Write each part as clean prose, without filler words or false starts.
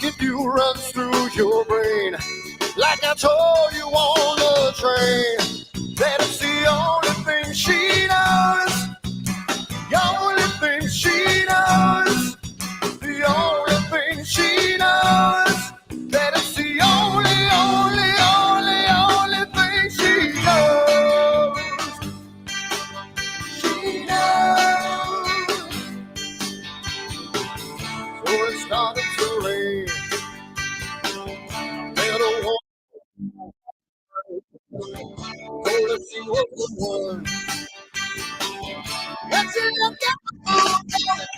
if you run through your brain. Like I told you on the train, that it's the only thing she knows. The only thing she knows. The only thing she knows. That it's the only thing she knows. She knows. So it started to rain. Let's see what was won. Let's see, look at the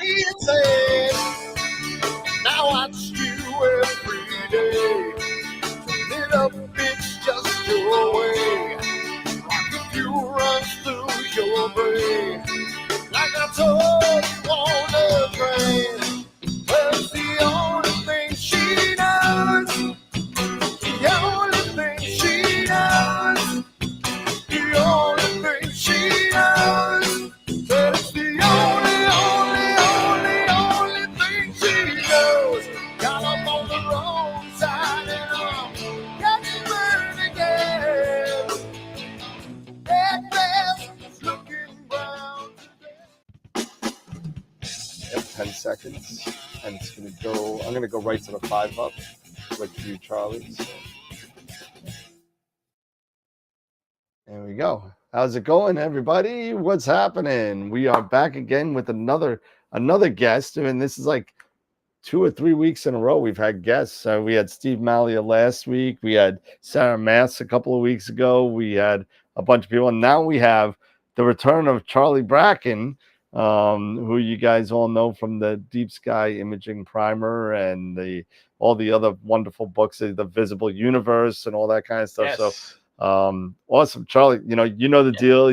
he said, now watch you every day. Little bitch, just your way. If you run through your brain, like I told you on the train. Well, it's the only thing she knows. The only thing she knows. The only thing she knows. That it's the only thing she knows. Got up on the wrong side and I'm getting burned again. That grass is looking brown today. 10 seconds. And it's going to go, I'm going to go right to the 5-up with you, Charlie. So. There we go. How's it going, everybody? What's happening? We are back again with another guest, and this is like 2 or 3 weeks in a row we've had guests. We had Steve Malia last week. We had Sarah Mass a couple of weeks ago. We had a bunch of people, and now we have the return of Charlie Bracken, who you guys all know from the Deep Sky Imaging Primer and all the other wonderful books, the Visible Universe and all that kind of stuff. Yes. So awesome, Charlie. You know the deal.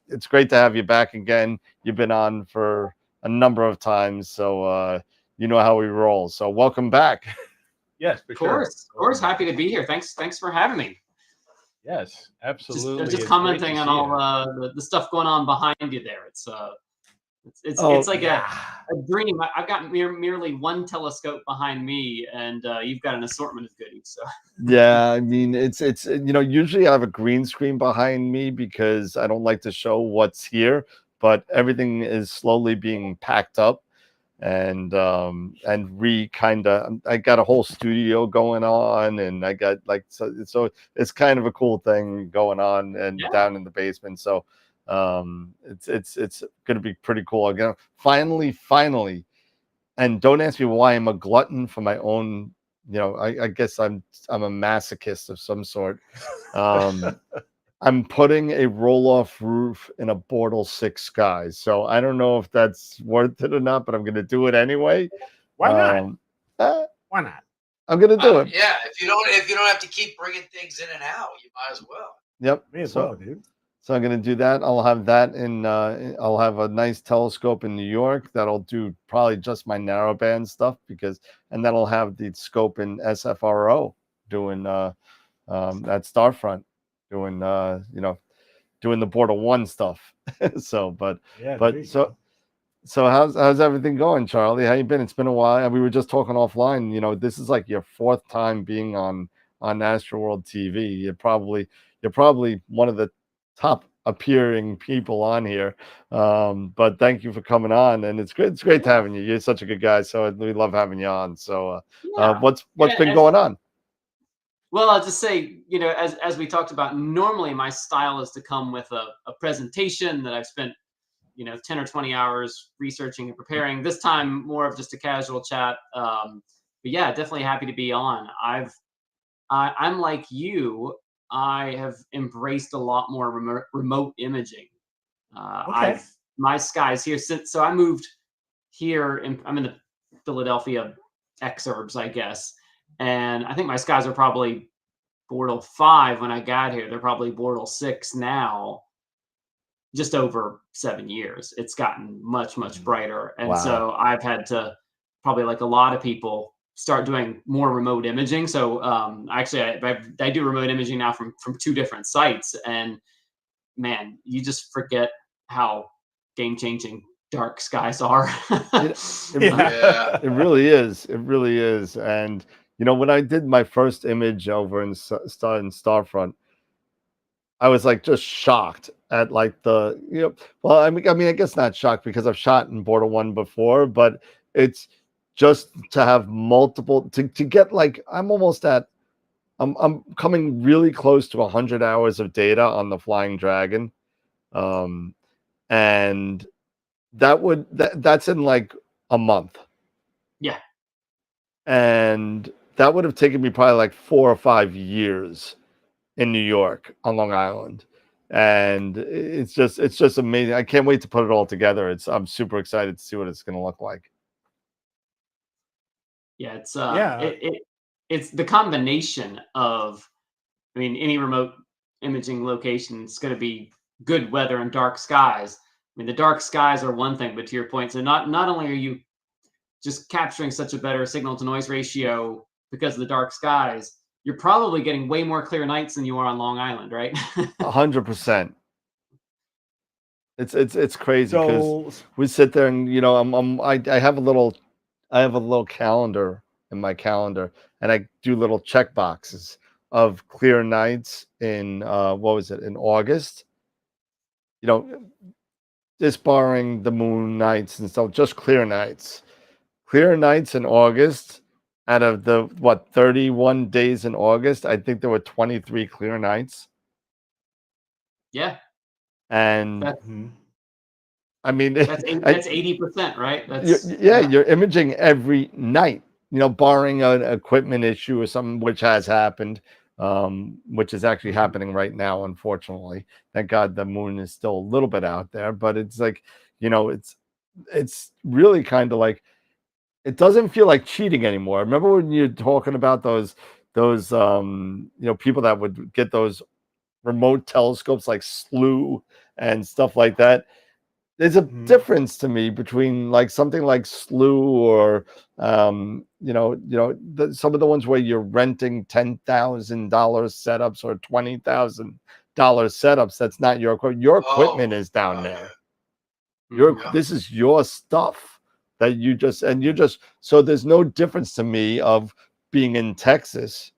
It's great to have you back again. You've been on for a number of times, so you know how we roll. So welcome back. Yes, for sure. Of course, happy to be here. Thanks for having me. Yes, absolutely. Just commenting on all the stuff going on behind you there. It's like a dream. I've got merely one telescope behind me, and you've got an assortment of goodies. So yeah, I mean, it's usually I have a green screen behind me because I don't like to show what's here, but everything is slowly being packed up and I got a whole studio going on, and I got so it's kind of a cool thing going on and down in the basement. So it's going to be pretty cool. Again, finally, and don't ask me why I'm a glutton for my own. I guess I'm a masochist of some sort. I'm putting a roll-off roof in a Bortle 6 sky, so I don't know if that's worth it or not, but I'm going to do it anyway. Why not? Why not? I'm going to do it. Yeah, if you don't have to keep bringing things in and out, you might as well. Yep. Me as well, dude. So I'm going to do that. I'll have that I'll have a nice telescope in New York that'll do probably just my narrowband stuff and that'll have the scope in SFRO doing that Starfront, doing the Bortle 1 stuff. So how's everything going, Charlie? How you been? It's been a while. We were just talking offline. This is like your 4th time being on AstroWorld TV. You're probably one of the top appearing people on here, but thank you for coming on, and it's great to having you. You're such a good guy, so we love having you on. So what's been going on? Well, I'll just say, as we talked about, normally my style is to come with a presentation that I've spent 10 or 20 hours researching and preparing. This time more of just a casual chat, but yeah, definitely happy to be on. I'm like you. I have embraced a lot more remote imaging. Okay. My skies here so I moved here. I'm in the Philadelphia exurbs, I guess, and I think my skies are probably Bortle 5 when I got here. They're probably Bortle 6 now. Just over 7 years, it's gotten much brighter, and so I've had to probably, like a lot of people, start doing more remote imaging. So actually I do remote imaging now from 2 different sites, and man, you just forget how game-changing dark skies are. Yeah. It really is. It really is. And you know, when I did my first image over in Starfront, I was like just shocked at like the, you know, well, I mean, I guess not shocked because I've shot in Border One before, but it's just to have multiple to get like I'm coming really close to 100 hours of data on the Flying Dragon, and that's in like a month. Yeah. And that would have taken me probably like 4 or 5 years in New York on Long Island. And it's just amazing. I can't wait to put it all together. I'm super excited to see what it's going to look like. Yeah, it's Yeah. it's the combination of, I mean, any remote imaging location is going to be good weather and dark skies. I mean, the dark skies are one thing, but to your point, so not only are you just capturing such a better signal to noise ratio because of the dark skies, you're probably getting way more clear nights than you are on Long Island, right? 100%. It's crazy because So we sit there and, you know, I have a little calendar in my calendar, and I do little check boxes of clear nights in what was it, in August, you know, just barring the moon nights and stuff, just clear nights in August. Out of the 31 days in August, I think there were 23 clear nights. Yeah, And that's I mean, that's 80%, right? you're imaging every night, you know, barring an equipment issue or something, which has happened, which is actually happening right now, unfortunately. Thank God the moon is still a little bit out there, but it's like, you know, it's really kind of like, it doesn't feel like cheating anymore. Remember when you're talking about those you know, people that would get those remote telescopes like SLU and stuff like that? There's a difference to me between like something like SLU or some of the ones where you're renting $10,000 setups or $20,000 setups. That's not your equipment. Your equipment is down there. This is your stuff that you just so there's no difference to me of being in Texas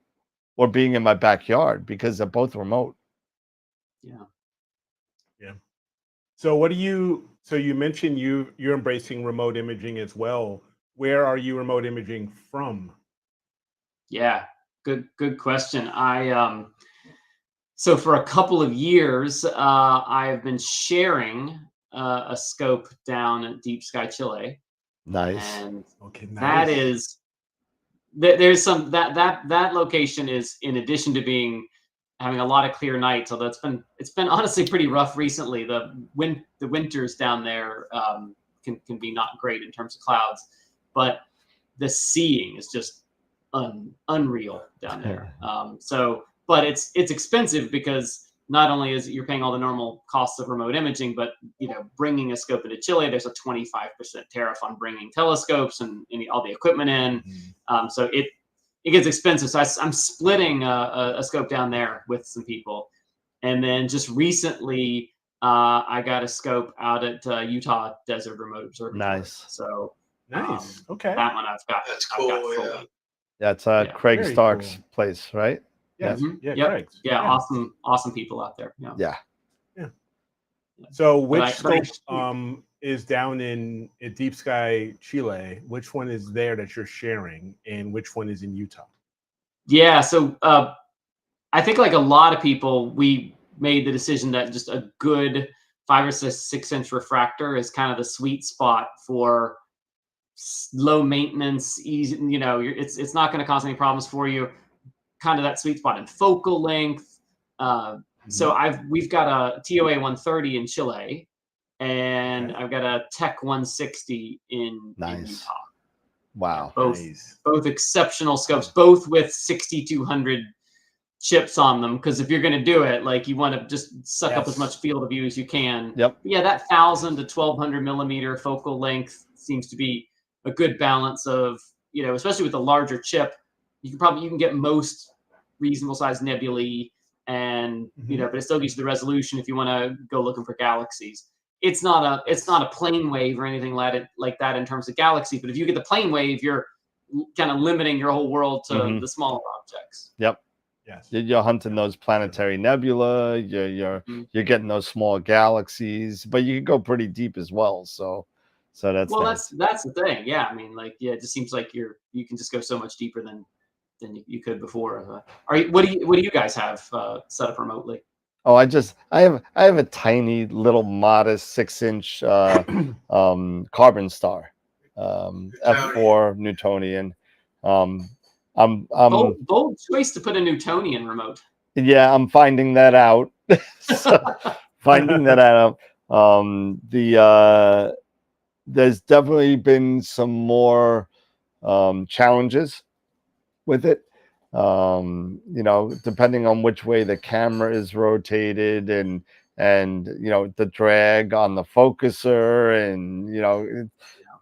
or being in my backyard because they're both remote. Yeah. So what do you? So you mentioned you're embracing remote imaging as well. Where are you remote imaging from? Yeah, good question. So for a couple of years, I've been sharing a scope down at Deep Sky, Chile. Nice. And Okay, that nice. is there's some that location is, in addition to having a lot of clear nights, although it's been honestly pretty rough recently. The winters down there can be not great in terms of clouds, but the seeing is just unreal down there. But it's expensive because not only is you're paying all the normal costs of remote imaging, but you know, bringing a scope into Chile, there's a 25% tariff on bringing telescopes and all the equipment in. So it gets expensive. So I'm splitting a scope down there with some people, and then just recently I got a scope out at Utah Desert Remote Observatory. Nice. So nice. Okay. that one I've got. That's I've got cool, fully. That's Craig very Stark's cool. place, right? Yes. Mhm. Yeah. Yep. Correct. Yeah. Awesome people out there. Yeah. So But which I scope shoot. is down in Deep Sky, Chile? Which one is there that you're sharing, and which one is in Utah? Yeah. So I think, like a lot of people, we made the decision that just a good 5 or 6 inch refractor is kind of the sweet spot for low maintenance, easy. You know, it's not going to cause any problems for you. Kind of that sweet spot in focal length. So we've got a TOA 130 in Chile, and I've got a Tech 160 in Utah. Wow. Both exceptional scopes, both with 6200 chips on them, because if you're going to do it, like, you want to just suck up as much field of view as you can. Yep. But yeah, that 1000 to 1200 millimeter focal length seems to be a good balance of, you know, especially with the larger chip, you can get most reasonable sized nebulae, and you know, but it still gives you the resolution if you want to go looking for galaxies. it's not a plane wave or anything like that in terms of galaxy. But if you get the plane wave, you're kind of limiting your whole world to the smaller objects. Yep. Yes. You're hunting those planetary nebula. You're getting those small galaxies, but you can go pretty deep as well. So that's nice. That's the thing. Yeah, I mean, like, yeah, it just seems like you can just go so much deeper than you could before. What do you guys have set up remotely? Oh, I have a tiny little modest 6-inch carbon star, F4 Newtonian. I'm bold choice to put a Newtonian remote. Yeah, I'm finding that out. Finding that out. There's definitely been some more challenges with it. Depending on which way the camera is rotated and the drag on the focuser, and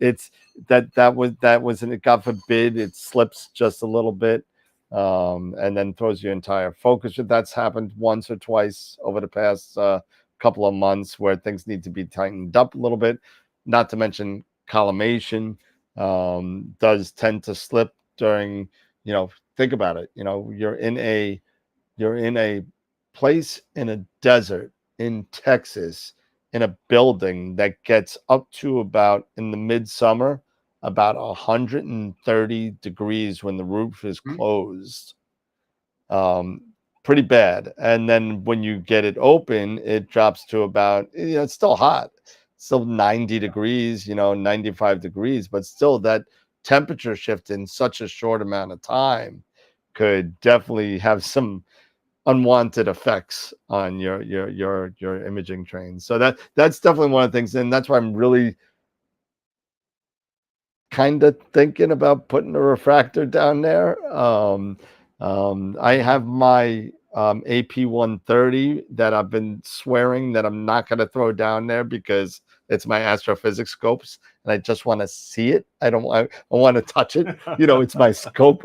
it's that was and God forbid it slips just a little bit, and then throws your entire focus. That's happened once or twice over the past couple of months, where things need to be tightened up a little bit. Not to mention collimation does tend to slip during, think about it. You're in a place in a desert in Texas, in a building that gets up to about, in the midsummer, about 130 degrees when the roof is closed. Pretty bad. And then when you get it open, it drops to about, it's still hot, still 90 degrees, 95 degrees, but still that temperature shift in such a short amount of time could definitely have some unwanted effects on your imaging train. So that's definitely one of the things, and that's why I'm really kind of thinking about putting a refractor down there. I have my AP130 that I've been swearing that I'm not going to throw down there because it's my astrophysics scopes, and I just want to see it. I want to touch it. It's my scope.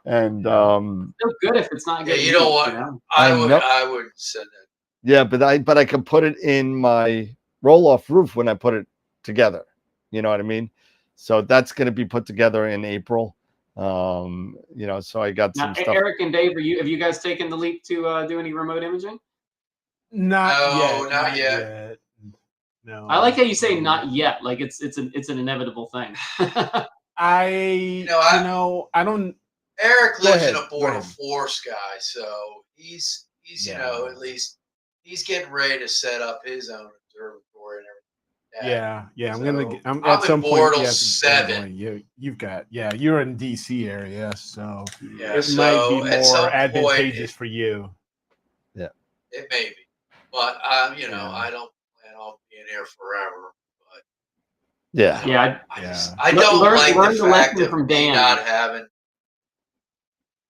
And Still good if it's not good. Yeah, you know what? I would send it. Yeah, but I can put it in my roll-off roof when I put it together. You know what I mean? So that's going to be put together in April. So I got some stuff. Eric and Dave, have you guys taken the leap to do any remote imaging? Not yet. No. I like how you say not yet, like it's an inevitable thing. I don't. Eric lives in a border force guy, so he's at least he's getting ready to set up his own observatory and everything. Yeah. I'm at some in point. Bortle 7. You've got. You're in DC area, so it might be more advantageous for you. Yeah, it may be, but I don't plan on being here forever. But yeah. I don't like learn the the fact lesson of from me Dan. not having.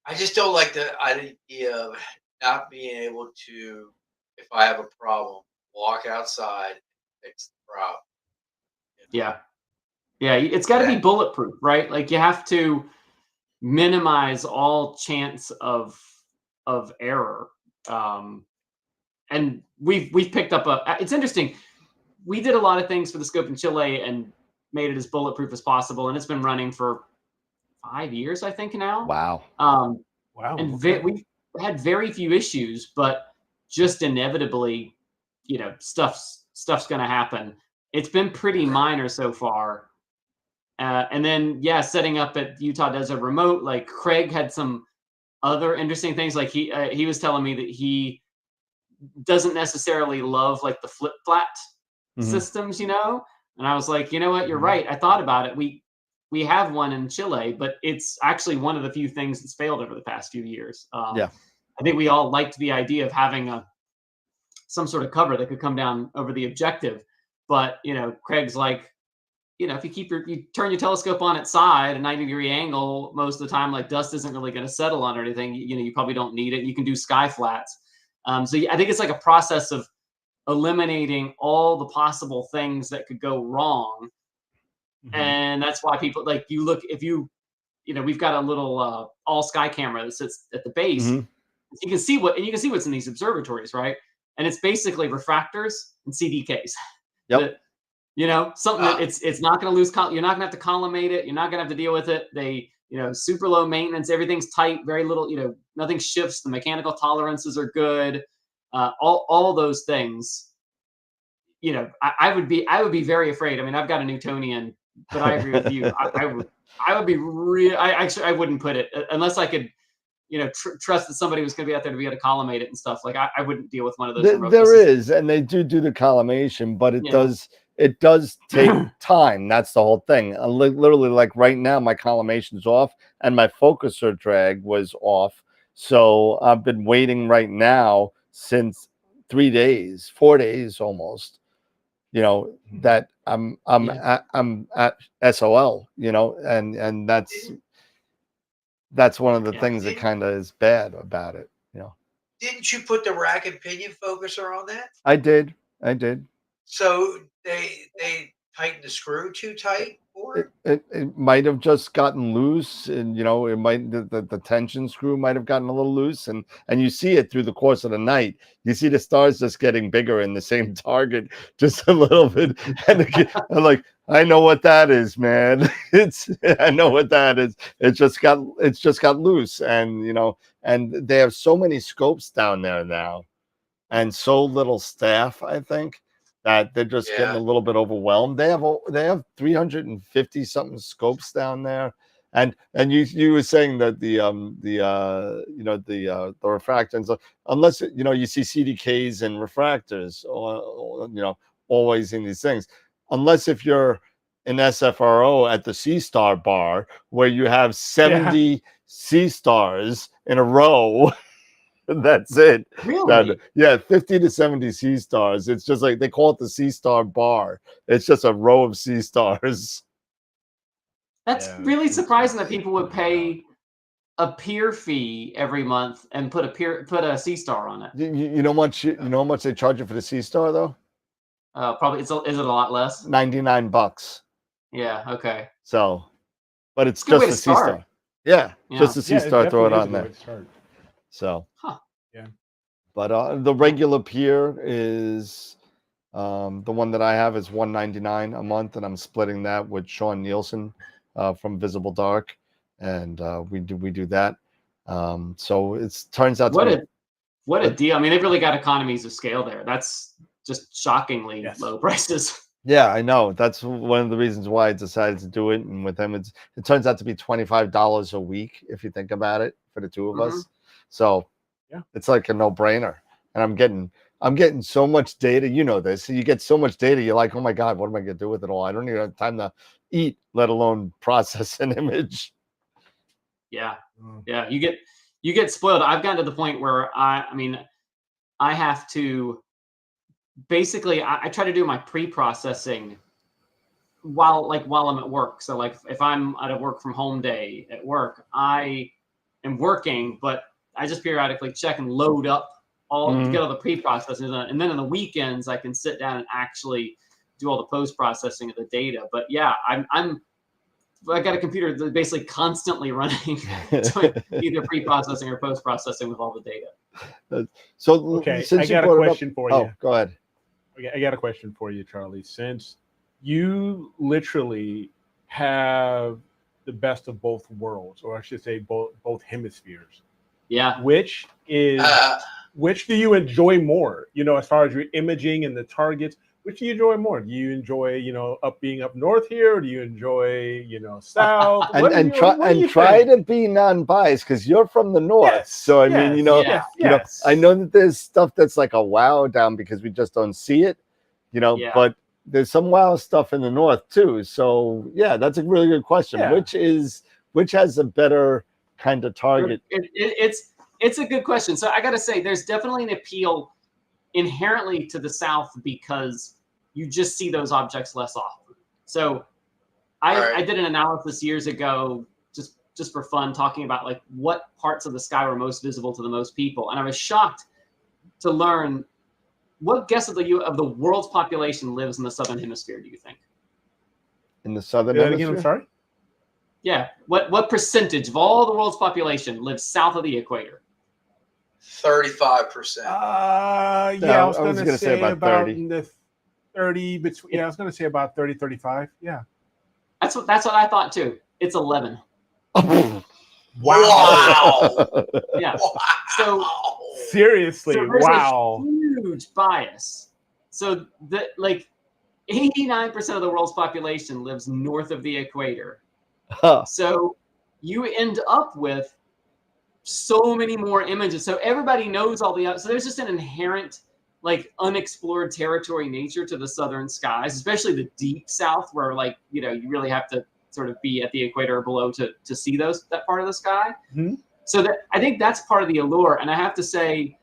I just don't like the idea of not being able to, if I have a problem, walk outside and fix the problem. Yeah, it's got to be bulletproof, right? Like you have to minimize all chance of error. And we've picked up it's interesting. We did a lot of things for the scope in Chile and made it as bulletproof as possible, and it's been running for 5 years, I think now. Wow. Wow. And we've had very few issues, but just inevitably, stuff's going to happen. It's been pretty minor so far. And then, setting up at Utah Desert Remote, like Craig had some other interesting things. Like he was telling me that he doesn't necessarily love like the flip flat systems, and I was like, you know what, you're right. I thought about it. We have one in Chile, but it's actually one of the few things that's failed over the past few years. I think we all liked the idea of having some sort of cover that could come down over the objective. But, Craig's like, if you turn your telescope on its side, a 90-degree angle, most of the time, like dust isn't really going to settle on or anything. You probably don't need it. You can do sky flats. So I think it's like a process of eliminating all the possible things that could go wrong. And that's why people like you look, if we've got a little all sky camera that sits at the base. You can see what's in these observatories, right? and it's basically refractors and CDKs. Yep. You know, something that it's not going to lose. You're not going to have to collimate it. You're not going to have to deal with it. They, you know, super low maintenance. Everything's tight. Very little. You know, nothing shifts. The mechanical tolerances are good. All those things. You know, I would be very afraid. I mean, I've got a Newtonian, but I agree with you. I would be real. I wouldn't put it unless I could, you know, trust that somebody was going to be out there to be able to collimate it and stuff. Like I wouldn't deal with one of those. There is, and they do the collimation, but it does take time. That's the whole thing. Literally, like right now, my collimation's off and my focuser drag was off. So I've been waiting right now since 3 days, 4 days almost. You know, that I'm at SOL. You know, and that's one of the things that kind of is bad about it. You know. Didn't you put the rack and pinion focuser on that? I did. So they tightened the screw too tight, or it might have just gotten loose, and you know, it might the tension screw might have gotten a little loose, and you see it through the course of the night. You see the stars just getting bigger in the same target, just a little bit. And I'm like, I know what that is, man. I know what that is. It's just got loose, and you know, and they have so many scopes down there now, and so little staff, I think, that they're just getting a little bit overwhelmed. They have 350 something scopes down there, and you were saying that the refractors, unless you know, you see CDKs and refractors, or you know, always in these things, unless if you're an SFRO at the C Star bar where you have 70 C Stars in a row. That's it. Really? Yeah, 50 to 70 C Stars. It's just like they call it the C Star bar. It's just a row of C Stars. That's really surprising that people would pay a peer fee every month and put a C Star on it. You know how much they charge you for the C Star though? Probably is it a lot less? $99. Yeah. Okay. So, but it's Good way just to a C start. Star. Yeah, just a C Star. Throw it on there. So. Yeah. But the regular peer is the one that I have is $199 a month, and I'm splitting that with Sean Nielsen from Visible Dark, and we do that. So it turns out what a deal. I mean, they've really got economies of scale there. That's just shockingly low prices. Yeah, I know. That's one of the reasons why I decided to do it. And with him, it turns out to be $25 a week if you think about it for the two of us. So it's like a no-brainer. And I'm getting so much data. You know this. You get so much data. You're like, oh my God, what am I going to do with it all? I don't even have time to eat, let alone process an image. Yeah, yeah. You get spoiled. I've gotten to the point where I have to basically I try to do my pre-processing while I'm at work. So like if I'm at a work from home day at work, I am working, but I just periodically check and load up get all the pre-processing done. And then on the weekends I can sit down and actually do all the post-processing of the data. But yeah, I got a computer that's basically constantly running either pre-processing or post-processing with all the data. So okay, since I got a question for you. Oh, go ahead. Okay, I got a question for you, Charlie. Since you literally have the best of both worlds, or I should say both hemispheres. Yeah. Which do you enjoy more? You know, as far as your imaging and the targets, which do you enjoy more? Do you enjoy, you know, being up north here? Or do you enjoy, you know, south? Try to be non-biased because you're from the north. Yes, so I mean, you know, I know that there's stuff that's like a wow down because we just don't see it, you know. Yeah. But there's some wow stuff in the north too. So yeah, that's a really good question. Yeah. Which has a better kind of target? It's a good question. So I got to say, there's definitely an appeal inherently to the south because you just see those objects less often. So I did an analysis years ago just for fun, talking about like what parts of the sky were most visible to the most people, and I was shocked to learn what guess of the world's population lives in the southern hemisphere. Do you think? In the southern hemisphere? Again, I'm sorry. Yeah. What percentage of all the world's population lives south of the equator? 35%. Yeah, I was gonna gonna say say about about 30. in the 30 between. Yeah, I was gonna say about 30, 35. Yeah. That's what I thought too. It's 11. Wow. Yeah. Wow. So Seriously, there's wow. a huge bias. So that like 89% of the world's population lives north of the equator. Huh. So you end up with so many more images. So everybody knows all the. So there's just an inherent like unexplored territory nature to the southern skies, especially the deep south, where like you really have to sort of be at the equator or below to see that part of the sky. Mhm. So that I think that's part of the allure. And I have to say,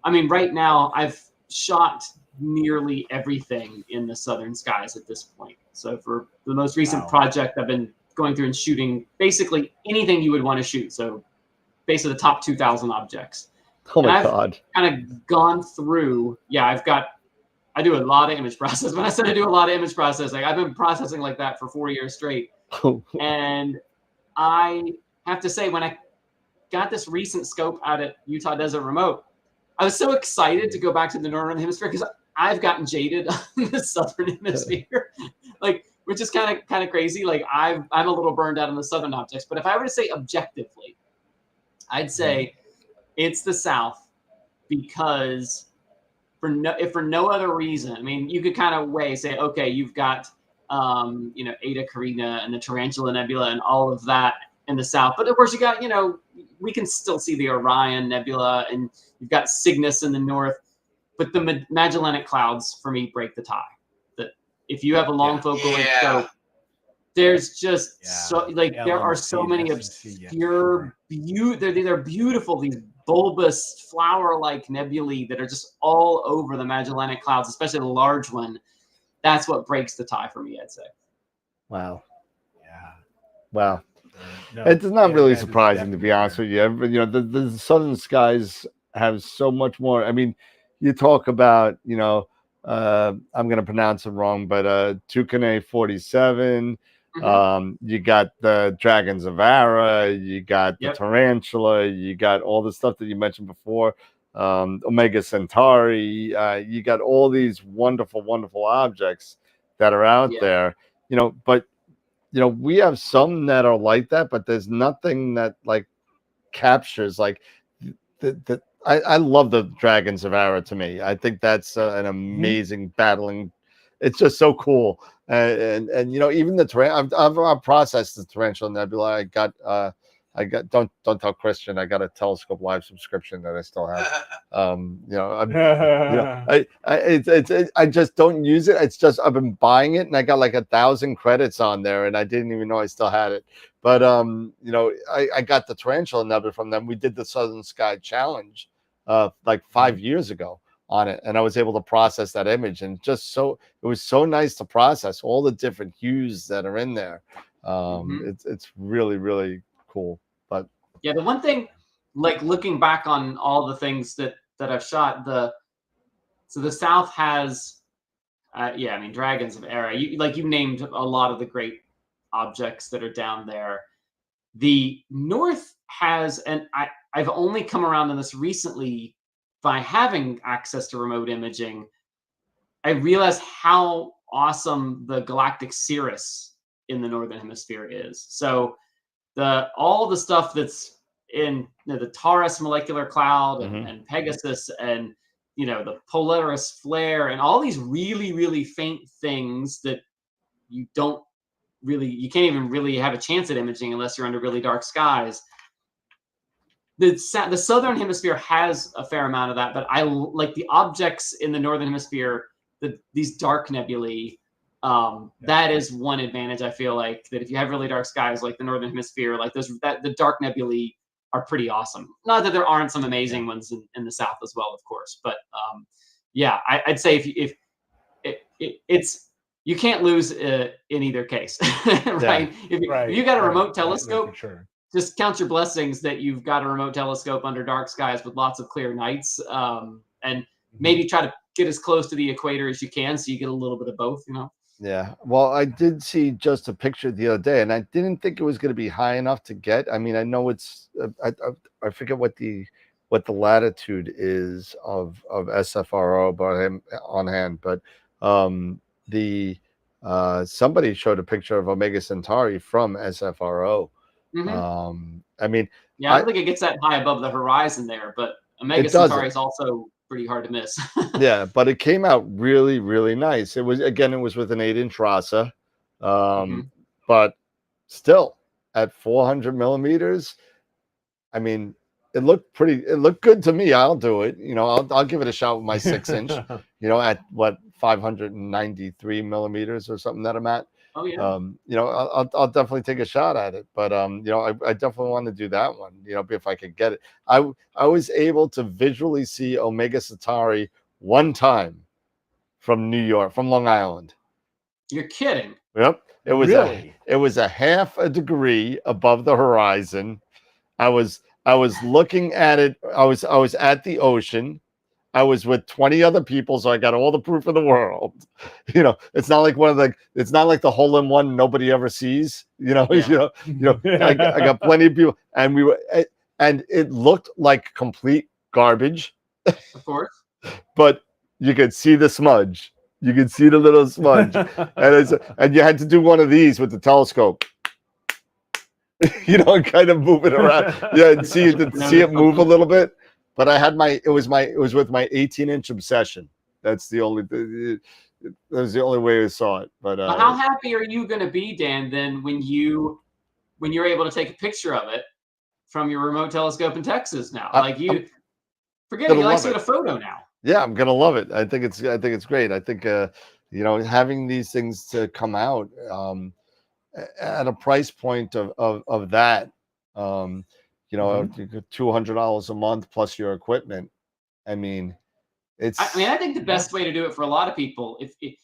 I mean, right now I've shot nearly everything in the southern skies at this point. So for the most recent Wow. project, I've been going through and shooting basically anything you would want to shoot. So basically the top 2,000 objects. Oh And my I've God. kind of gone through, I do a lot of image process. When I said I do a lot of image processing, I've been processing like that for 4 years straight. And I have to say, when I got this recent scope out at Utah Desert Remote, I was so excited to go back to the Northern Hemisphere because I've gotten jaded on the Southern Hemisphere, like, which is kind of crazy. Like I'm a little burned out on the Southern objects, but if I were to say objectively, I'd say it's the South because if for no other reason, I mean, you could kind of say, okay, you've got, Eta Carina and the Tarantula Nebula and all of that in the South. But of course you got, we can still see the Orion Nebula and you've got Cygnus in the north, but the Magellanic Clouds for me break the tie. That if you have a long focal length scope, there's just there are so many obscure, they're beautiful, these bulbous flower-like nebulae that are just all over the Magellanic Clouds, especially the large one. That's what breaks the tie for me, I'd say. Wow. Yeah. Wow. No, It's not really that is surprising, to be honest with you. But, the southern skies have so much more. I mean, you talk about, I'm going to pronounce it wrong, but Tucanae 47. You got the Dragons of Ara, you got the Tarantula, you got all the stuff that you mentioned before, Omega Centauri. You got all these wonderful, wonderful objects that are out there, but we have some that are like that, but there's nothing that like captures like the I love the Dragons of Ara. To me, I think that's an amazing battling. It's just so cool, and even the I've processed the Tarantula Nebula. I got don't tell Christian. I got a Telescope Live subscription that I still have. I just don't use it. It's just I've been buying it, and I got like 1,000 credits on there, and I didn't even know I still had it. But I got the Tarantula Nebula from them. We did the Southern Sky Challenge like 5 years ago on it, and I was able to process that image, and it was so nice to process all the different hues that are in there. It's really, really cool. But yeah, the one thing, like looking back on all the things that I've shot, so the South has Dragons of Era. You named a lot of the great objects that are down there. The North has, and I've only come around on this recently by having access to remote imaging. I realized how awesome the galactic cirrus in the Northern Hemisphere is. So all the stuff that's in the Taurus molecular cloud and Pegasus and the Polaris flare and all these really, really faint things that you can't even really have a chance at imaging unless you're under really dark skies. The Southern Hemisphere has a fair amount of that, but I like the objects in the Northern Hemisphere, these dark nebulae. That is one advantage I feel like, that if you have really dark skies like the Northern Hemisphere, like the dark nebulae are pretty awesome. Not that there aren't some amazing ones in the South as well, of course, but I'd say if it's you can't lose in either case, right? If you got a remote telescope, just count your blessings that you've got a remote telescope under dark skies with lots of clear nights, and maybe try to get as close to the equator as you can so you get a little bit of both, Yeah, well, I did see just a picture the other day, and I didn't think it was going to be high enough to get. I mean, I know it's I forget what the what the latitude is of SFRO but him on hand, but the somebody showed a picture of Omega Centauri from SFRO. I mean, yeah, I don't think it gets that high above the horizon there, but Omega It Centauri doesn't. is also pretty hard to miss. yeah, but it came out really, really nice. It was with an 8-inch Rasa, but still at 400 millimeters. I mean, it looked good to me. I'll do it. I'll give it a shot with my 6-inch. At what 593 millimeters or something that I'm at. Oh yeah. I'll definitely take a shot at it. But I definitely want to do that one. If I could get it. I was able to visually see Omega Centauri one time from New York, from Long Island. You're kidding. Yep. It was Really? it was a half a degree above the horizon. I was looking at it. I was at the ocean. I was with 20 other people, so I got all the proof in the world. It's not like it's not like the hole in one nobody ever sees. Yeah. I got plenty of people, and and it looked like complete garbage, Of course. but you could see the smudge. You could see the little smudge, and you had to do one of these with the telescope. Kind of move it around, and see it move a little bit. But I had it was with my 18-inch Obsession. That was the only way I saw it. But how happy are you going to be, Dan, then when you're able to take a picture of it from your remote telescope in Texas now? Forget it. You like to get a photo now. Yeah, I'm gonna love it. I think it's great. I think having these things to come out at a price point of that, $200 a month plus your equipment. I mean, I think the best way to do it for a lot of people, granted,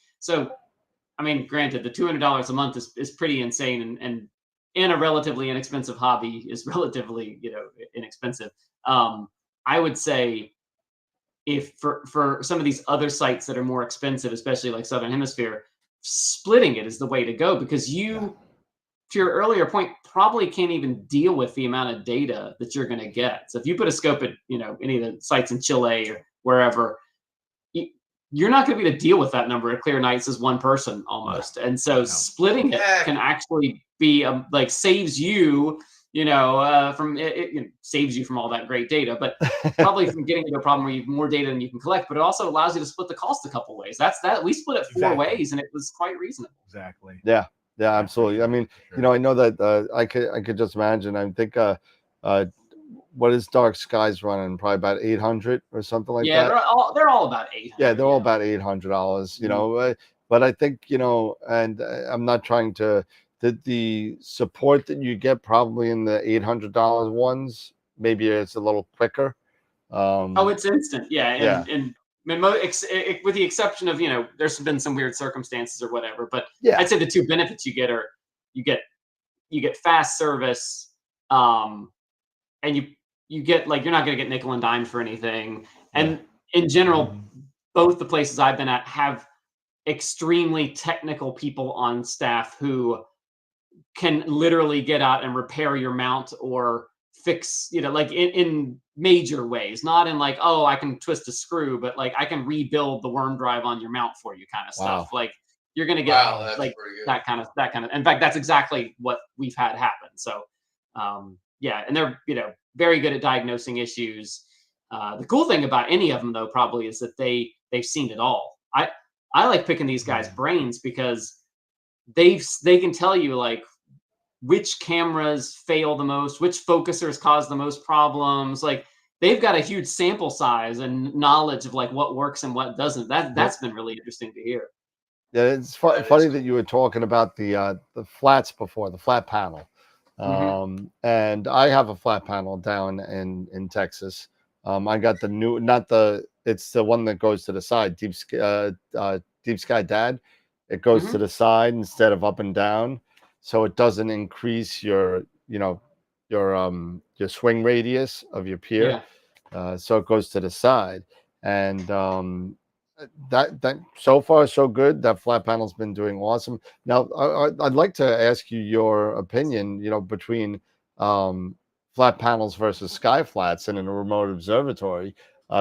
the $200 a month is pretty insane, and in a relatively inexpensive hobby is relatively inexpensive. I would say, if for some of these other sites that are more expensive, especially like Southern Hemisphere, splitting it is the way to go, because to your earlier point, probably can't even deal with the amount of data that you're going to get. So if you put a scope at any of the sites in Chile or wherever, you're not going to be able to deal with that number of clear nights as one person almost. And so splitting it can actually be saves you from it saves you from all that great data, but probably from getting into a problem where you have more data than you can collect. But it also allows you to split the cost a couple ways. We split it 4 ways, and it was quite reasonable. Exactly. Yeah, absolutely. I mean, I know that I could just imagine. I think what is Dark Skies running? Probably about 800 or something like that. Yeah, they're all about 800. Yeah, they're all about $800. But I think and I'm not trying to. The support that you get probably in the $800 ones, maybe it's a little quicker. It's instant. Yeah. And with the exception of, there's been some weird circumstances or whatever, but I'd say the two benefits you get are you get fast service, and you get you're not going to get nickel and dime for anything. And in general, both the places I've been at have extremely technical people on staff who can literally get out and repair your mount or fix, in major ways, not in I can twist a screw, but I can rebuild the worm drive on your mount for you kind of stuff. You're going to get that kind of, in fact, that's exactly what we've had happen. So, and they're, very good at diagnosing issues. The cool thing about any of them though, probably, is that they've seen it all. I like picking these guys' brains because they can tell you which cameras fail the most, which focusers cause the most problems. They've got a huge sample size and knowledge of what works and what doesn't. That's been really interesting to hear. Yeah, it's funny that you were talking about the flats before, the flat panel. And I have a flat panel down in Texas. I got the new, it's the one that goes to the side, Deep Sky Dad. It goes to the side instead of up and down, so it doesn't increase your swing radius of your pier. So it goes to the side, and that so far so good. That flat panel's been doing awesome. Now I'd like to ask you your opinion, between flat panels versus sky flats in a remote observatory,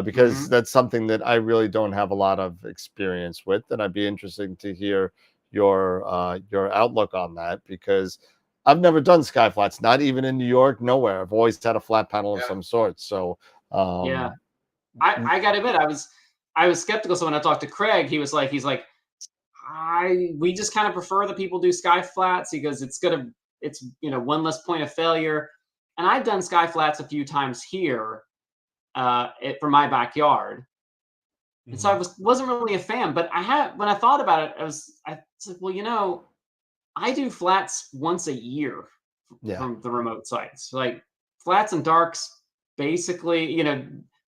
because that's something that I really don't have a lot of experience with, and I'd be interested to hear your outlook on that, because I've never done sky flats, not even in New York, nowhere. I've always had a flat panel of Yeah. some sort. So Yeah. I gotta admit, I was skeptical. So when I talked to Craig, he's like, we just kind of prefer that people do sky flats because it's one less point of failure. And I've done sky flats a few times here, for my backyard, and so I wasn't really a fan. But when I thought about it, I was like, well, I do flats once a year from the remote sites, like flats and darks, basically,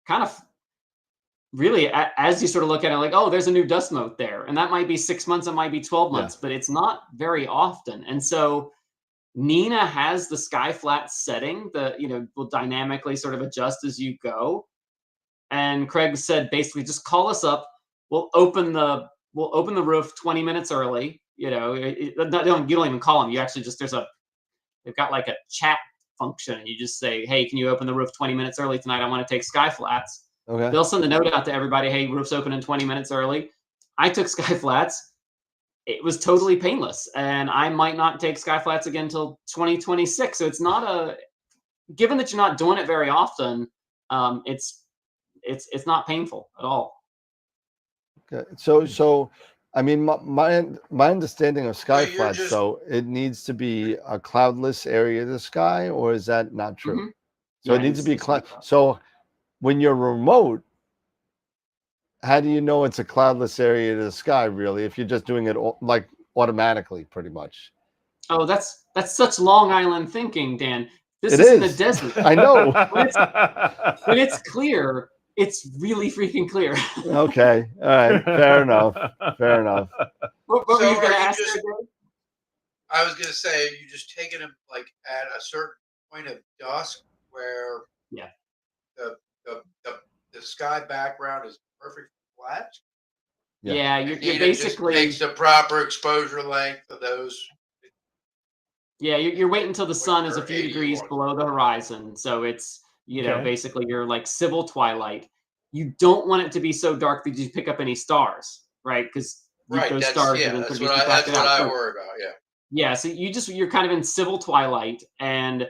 kind of really, as you sort of look at it, like, oh, there's a new dust mote there, and that might be 6 months, it might be 12 months, but it's not very often. And so Nina has the sky flat setting that will dynamically sort of adjust as you go. And Craig said, basically, just call us up. We'll open the roof 20 minutes early. You don't even call them. You actually just they've got like a chat function, and you just say, hey, can you open the roof 20 minutes early tonight? I want to take sky flats. Okay. They'll send a note out to everybody, hey, roof's open in 20 minutes early. I took sky flats. It was totally painless, and I might not take sky flats again until 2026. So it's not given that you're not doing it very often, it's not painful at all. Okay. So I mean, my understanding of sky flats, so it needs to be a cloudless area of the sky, or is that not true? So it needs to be cloud. So when you're remote, how do you know it's a cloudless area of the sky, really, if you're just doing it like automatically, pretty much? Oh, that's such Long Island thinking, Dan. This It is in the is. desert. I know. When it's clear, it's really freaking clear. Okay. All right. Fair enough. Fair enough. What were you going to ask? I was going to say, you just taking them like at a certain point of dusk where the sky background is perfect flat. Yeah, you're just basically takes the proper exposure length of those. Yeah, you're waiting until the sun is a Or few 80 degrees watts. below the horizon. So it's, Okay. basically you're like civil twilight. You don't want it to be so dark that you pick up any stars, right? Because those stars are then that's produced what reflected out. I worry about. Yeah. Yeah, so you're kind of in civil twilight, and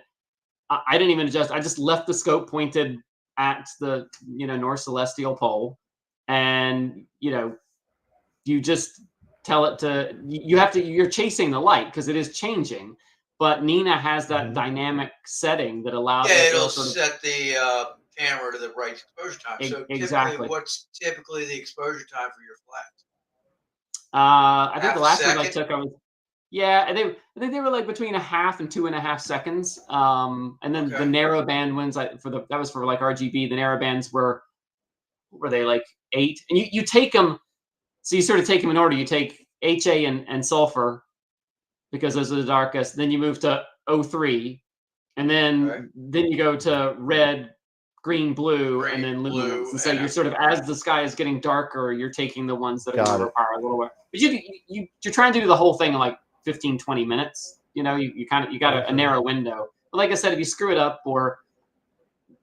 I didn't even adjust. I just left the scope pointed at the north celestial pole, and you just tell it to. You're chasing the light because it is changing, but Nina has that dynamic setting that allows. Yeah, it'll set the camera to the right exposure time. So exactly, what's typically the exposure time for your flats? I think Half the a last ones I second? took, I think they were like between 1/2 and 2.5 seconds. And then the narrow band ones, that was for like RGB. The narrow bands were they like 8? And you take them, so you sort of take them in order. You take HA and sulfur because those are the darkest. Then you move to O3, and then you go to red, green, blue, and then luminance. And so you're sort of, as the sky is getting darker, you're taking the ones that are going to require a little bit. But you're trying to do the whole thing in like 15, 20 minutes. You got a narrow window. But like I said, if you screw it up or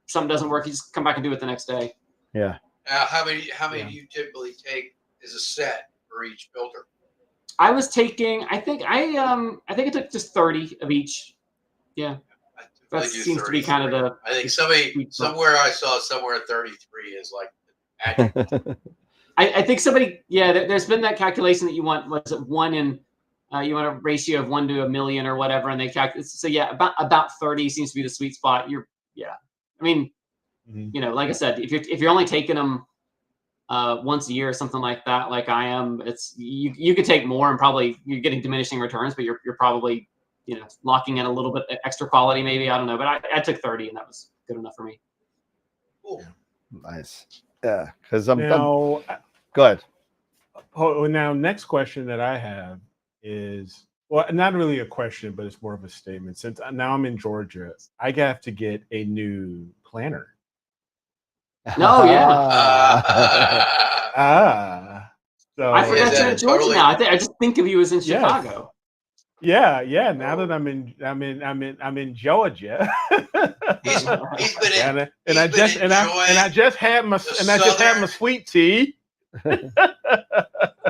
something doesn't work, you just come back and do it the next day. Yeah. How many do you typically take as a set for each filter? I was taking, I think I took just 30 of each. Yeah. That seems to be kind of the. I think somewhere I saw 33 is like the I think somebody, there's been that calculation that you want, was it 1 in, you want a ratio of 1 to 1,000,000 or whatever, and they calculate. So about 30 seems to be the sweet spot. I mean, like I said, if you're only taking them once a year or something like that, like I am, it's you could take more and probably you're getting diminishing returns, but you're probably locking in a little bit extra quality, maybe. I don't know, but I took 30 and that was good enough for me. Cool. Nice. Yeah, because I'm now. Go ahead. Oh, now next question that I have is, well, not really a question, but it's more of a statement. Since now I'm in Georgia, I have to get a new planner. No, So I forgot you're in Georgia now. I just think of you as in Chicago. Yeah, yeah. Now that I'm in Georgia. He's been and he's I been just enjoying just had my southern- sweet tea.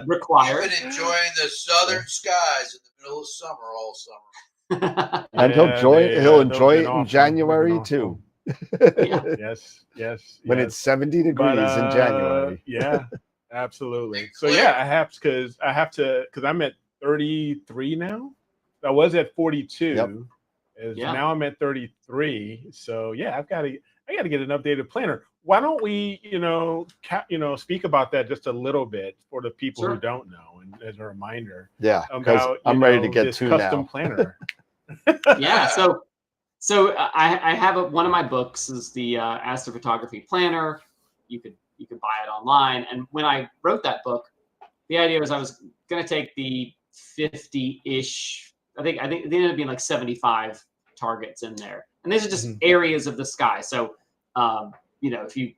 Required. He's been enjoying the southern skies in the middle of summer all summer. And he'll enjoy it in January too. Yeah. Yes. When it's 70 degrees in January. Yeah, absolutely. So yeah, I have because I'm at 33 now. I was at 42. Yep. Now I'm at 33. So yeah, I got to get an updated planner. Why don't we, speak about that just a little bit for the people who don't know, and as a reminder. Yeah, because I'm ready to get this to custom now. planner. Yeah. So I have one of my books is the Astrophotography Planner. You could buy it online. And when I wrote that book, the idea was I was going to take the 50-ish. I think they ended up being like 75 targets in there, and these are just areas of the sky. So, if you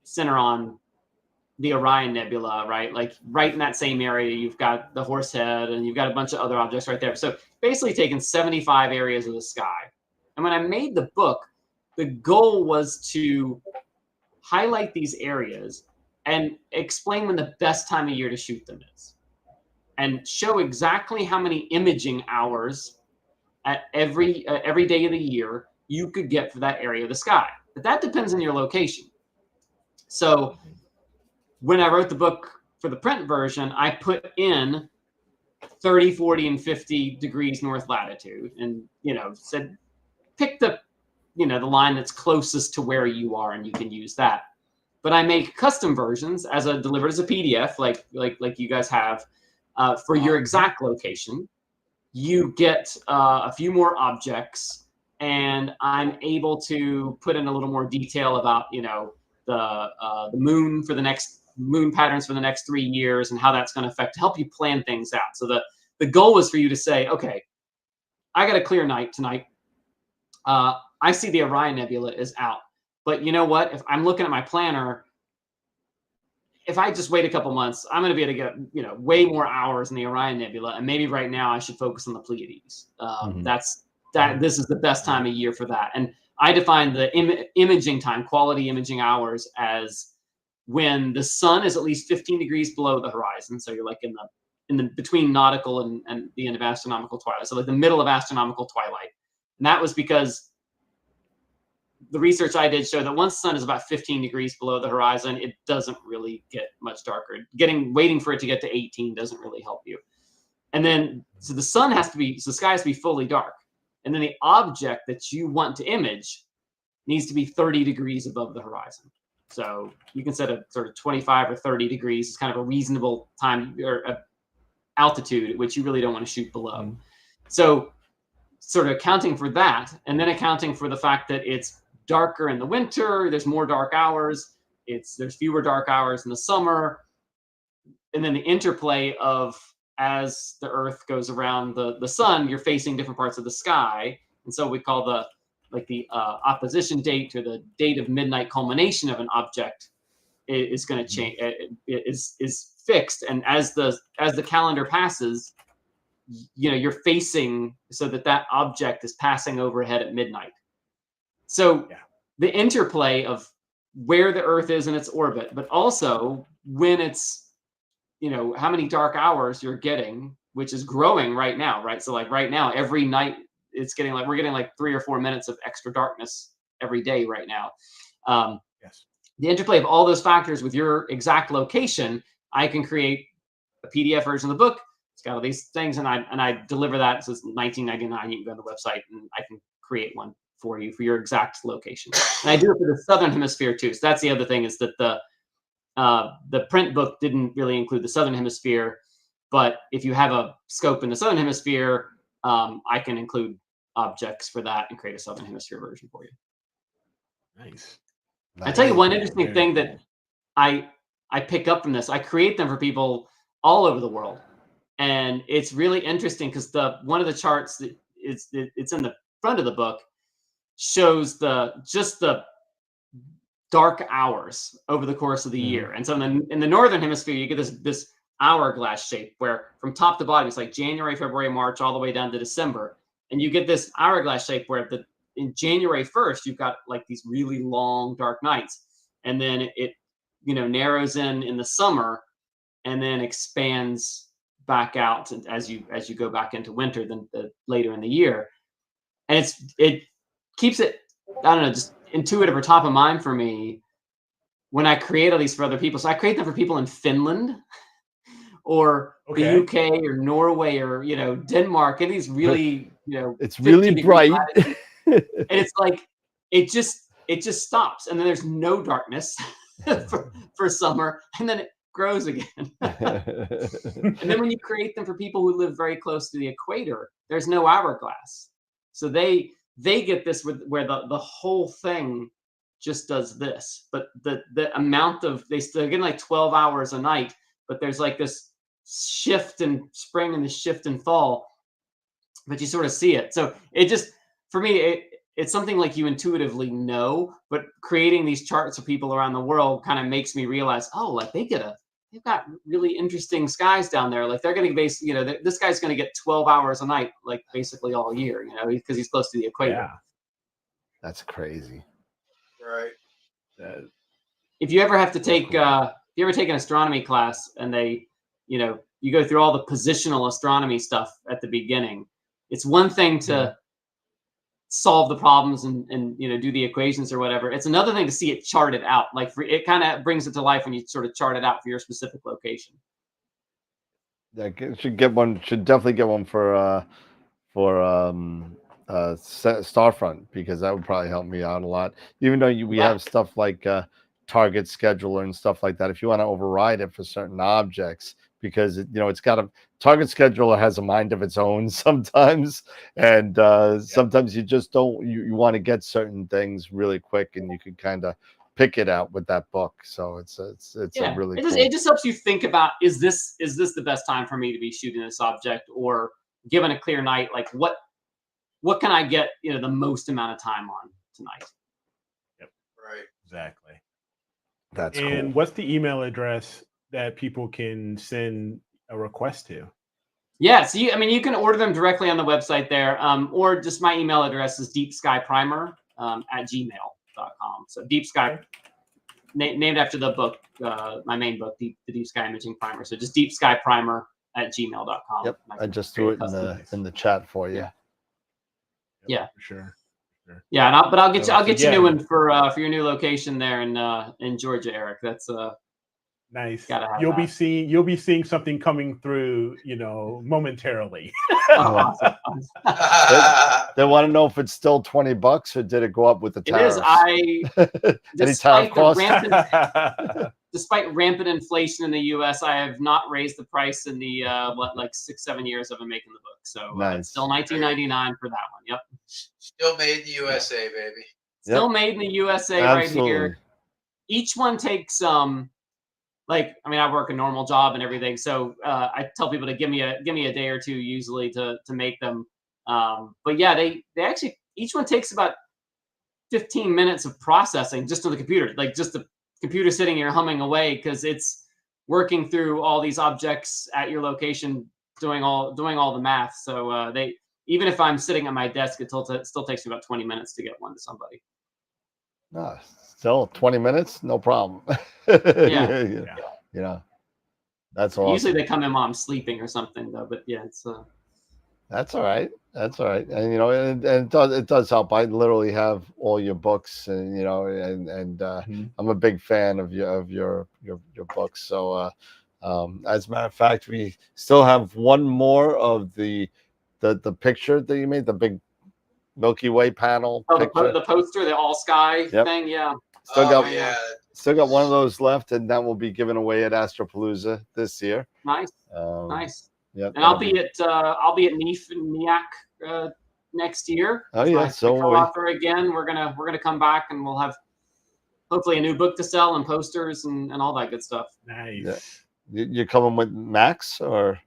center on the Orion Nebula, right, like right in that same area, you've got the Horsehead, and you've got a bunch of other objects right there. So basically, taking 75 areas of the sky. And when I made the book, the goal was to highlight these areas and explain when the best time of year to shoot them is, and show exactly how many imaging hours at every day of the year you could get for that area of the sky. But that depends on your location. So when I wrote the book for the print version, I put in 30, 40, and 50 degrees north latitude, and said pick the the line that's closest to where you are, and you can use that. But I make custom versions delivered as a PDF, like you guys have, for your exact location. You get a few more objects, and I'm able to put in a little more detail about the moon for the next moon patterns for the next 3 years and how that's going to help you plan things out. So the goal is for you to say, okay, I got a clear night tonight. I see the Orion Nebula is out. But you know what? If I'm looking at my planner, if I just wait a couple months, I'm going to be able to get way more hours in the Orion Nebula, and maybe right now I should focus on the Pleiades. This is the best time of year for that. And I define the imaging time, quality imaging hours, as when the sun is at least 15 degrees below the horizon. So you're like in the between nautical and the end of astronomical twilight. So like the middle of astronomical twilight. And that was because the research I did showed that once the sun is about 15 degrees below the horizon, it doesn't really get much darker. Waiting for it to get to 18 doesn't really help you. And then, so the sky has to be fully dark. And then the object that you want to image needs to be 30 degrees above the horizon. So you can set a sort of 25 or 30 degrees as kind of a reasonable time or altitude at which you really don't want to shoot below. So sort of accounting for that, and then accounting for the fact that it's darker in the winter, there's more dark hours, there's fewer dark hours in the summer, and then the interplay of as the Earth goes around the sun, you're facing different parts of the sky, and so we call the opposition date, or the date of midnight culmination of an object is going to change, is fixed, and as the calendar passes, you're facing so that object is passing overhead at midnight. So the interplay of where the Earth is in its orbit, but also when it's, how many dark hours you're getting, which is growing right now, right? So like right now, every night we're getting like 3 or 4 minutes of extra darkness every day right now. The interplay of all those factors with your exact location, I can create a PDF version of the book. It's got all these things, and I deliver that. So it's $19.99. You can go on the website, and I can create one for you for your exact location. And I do it for the Southern Hemisphere too. So that's the other thing, is that the print book didn't really include the Southern Hemisphere, but if you have a scope in the Southern Hemisphere, I can include objects for that and create a Southern Hemisphere version for you. Nice. I tell you one interesting thing that I pick up from this. I create them for people all over the world, and it's really interesting because one of the charts that it's in the front of the book shows the dark hours over the course of the year. And so in the Northern Hemisphere, you get this hourglass shape where from top to bottom it's like January, February, March, all the way down to December, and you get this hourglass shape where in January 1st you've got like these really long dark nights, and then it narrows in the summer, and then expands back out as you go back into winter, then later in the year, and it keeps it, I don't know, just intuitive or top of mind for me when I create all these for other people. So I create them for people in Finland or the UK or Norway or Denmark, and these really it's really bright, and it's like it just stops, and then there's no darkness for summer, and then it grows again. And then when you create them for people who live very close to the equator, there's no hourglass, so they get this where the whole thing just does this, but the amount of they're getting like 12 hours a night, but there's like this shift in spring and the shift in fall, but you sort of see it. So it just, for me, it's something like you intuitively know, but creating these charts of people around the world kind of makes me realize, oh, like they've got really interesting skies down there. Like they're going to this guy's going to get 12 hours a night, like basically all year, because he's close to the equator. Yeah. That's crazy. Right. If you ever have to take, if you ever take an astronomy class and they, you go through all the positional astronomy stuff at the beginning, it's one thing to solve the problems and do the equations or whatever. It's another thing to see it charted out. Like it kind of brings it to life when you sort of chart it out for your specific location. Yeah, should definitely get one for Starfront, because that would probably help me out a lot. Even though we have stuff like target scheduler and stuff like that, if you want to override it for certain objects, because it's got a target scheduler has a mind of its own sometimes, and sometimes you just don't you want to get certain things really quick, and you can kind of pick it out with that book. So it's a really it just helps you think about, is this the best time for me to be shooting this object, or given a clear night, like what can I get the most amount of time on tonight? Yep. Right. Exactly. That's and cool. What's the email address that people can send a request to? Yeah, so you can order them directly on the website there, or just my email address is deepskyprimer at gmail.com. So Deep Sky, named after the book, my main book, the Deep Sky Imaging Primer. So just deepskyprimer at gmail.com. Yep, I just threw it in the chat for you. Yeah, for sure. Yeah, but I'll get you a new one for your new location there in Georgia, Eric. That's nice. You'll be seeing something coming through, momentarily. Awesome. They want to know if it's still $20 or did it go up with the tariffs? It is. Despite rampant inflation in the U.S., I have not raised the price in the 6-7 years I've been making the book. So it's still $19.99 for that one. Yep. Still made in the USA, baby. Still made in the USA. Absolutely. Right here. Each one takes I work a normal job and everything, so I tell people to give me a day or two usually to make them. But yeah, they actually, each one takes about 15 minutes of processing just on the computer, like just the computer sitting here humming away, because it's working through all these objects at your location, doing all the math. So even if I'm sitting at my desk, it still takes me about 20 minutes to get one to somebody. Still 20 minutes, no problem. Yeah. That's awesome. Usually they come in while I'm sleeping or something, though. But yeah, it's that's all right. That's all right. And it does help. I literally have all your books, and I'm a big fan of your books. So as a matter of fact, we still have one more of the picture that you made, the big Milky Way panel. The poster, the all sky thing. Yeah. Still got one of those left, and that will be given away at Astropalooza this year. Nice. Nice. Yep. And I'll be at NEAF in NEAC next year. Oh yeah. So co-author again. We're gonna come back, and we'll have hopefully a new book to sell and posters and all that good stuff. Nice. Yeah. You're coming with Max, or?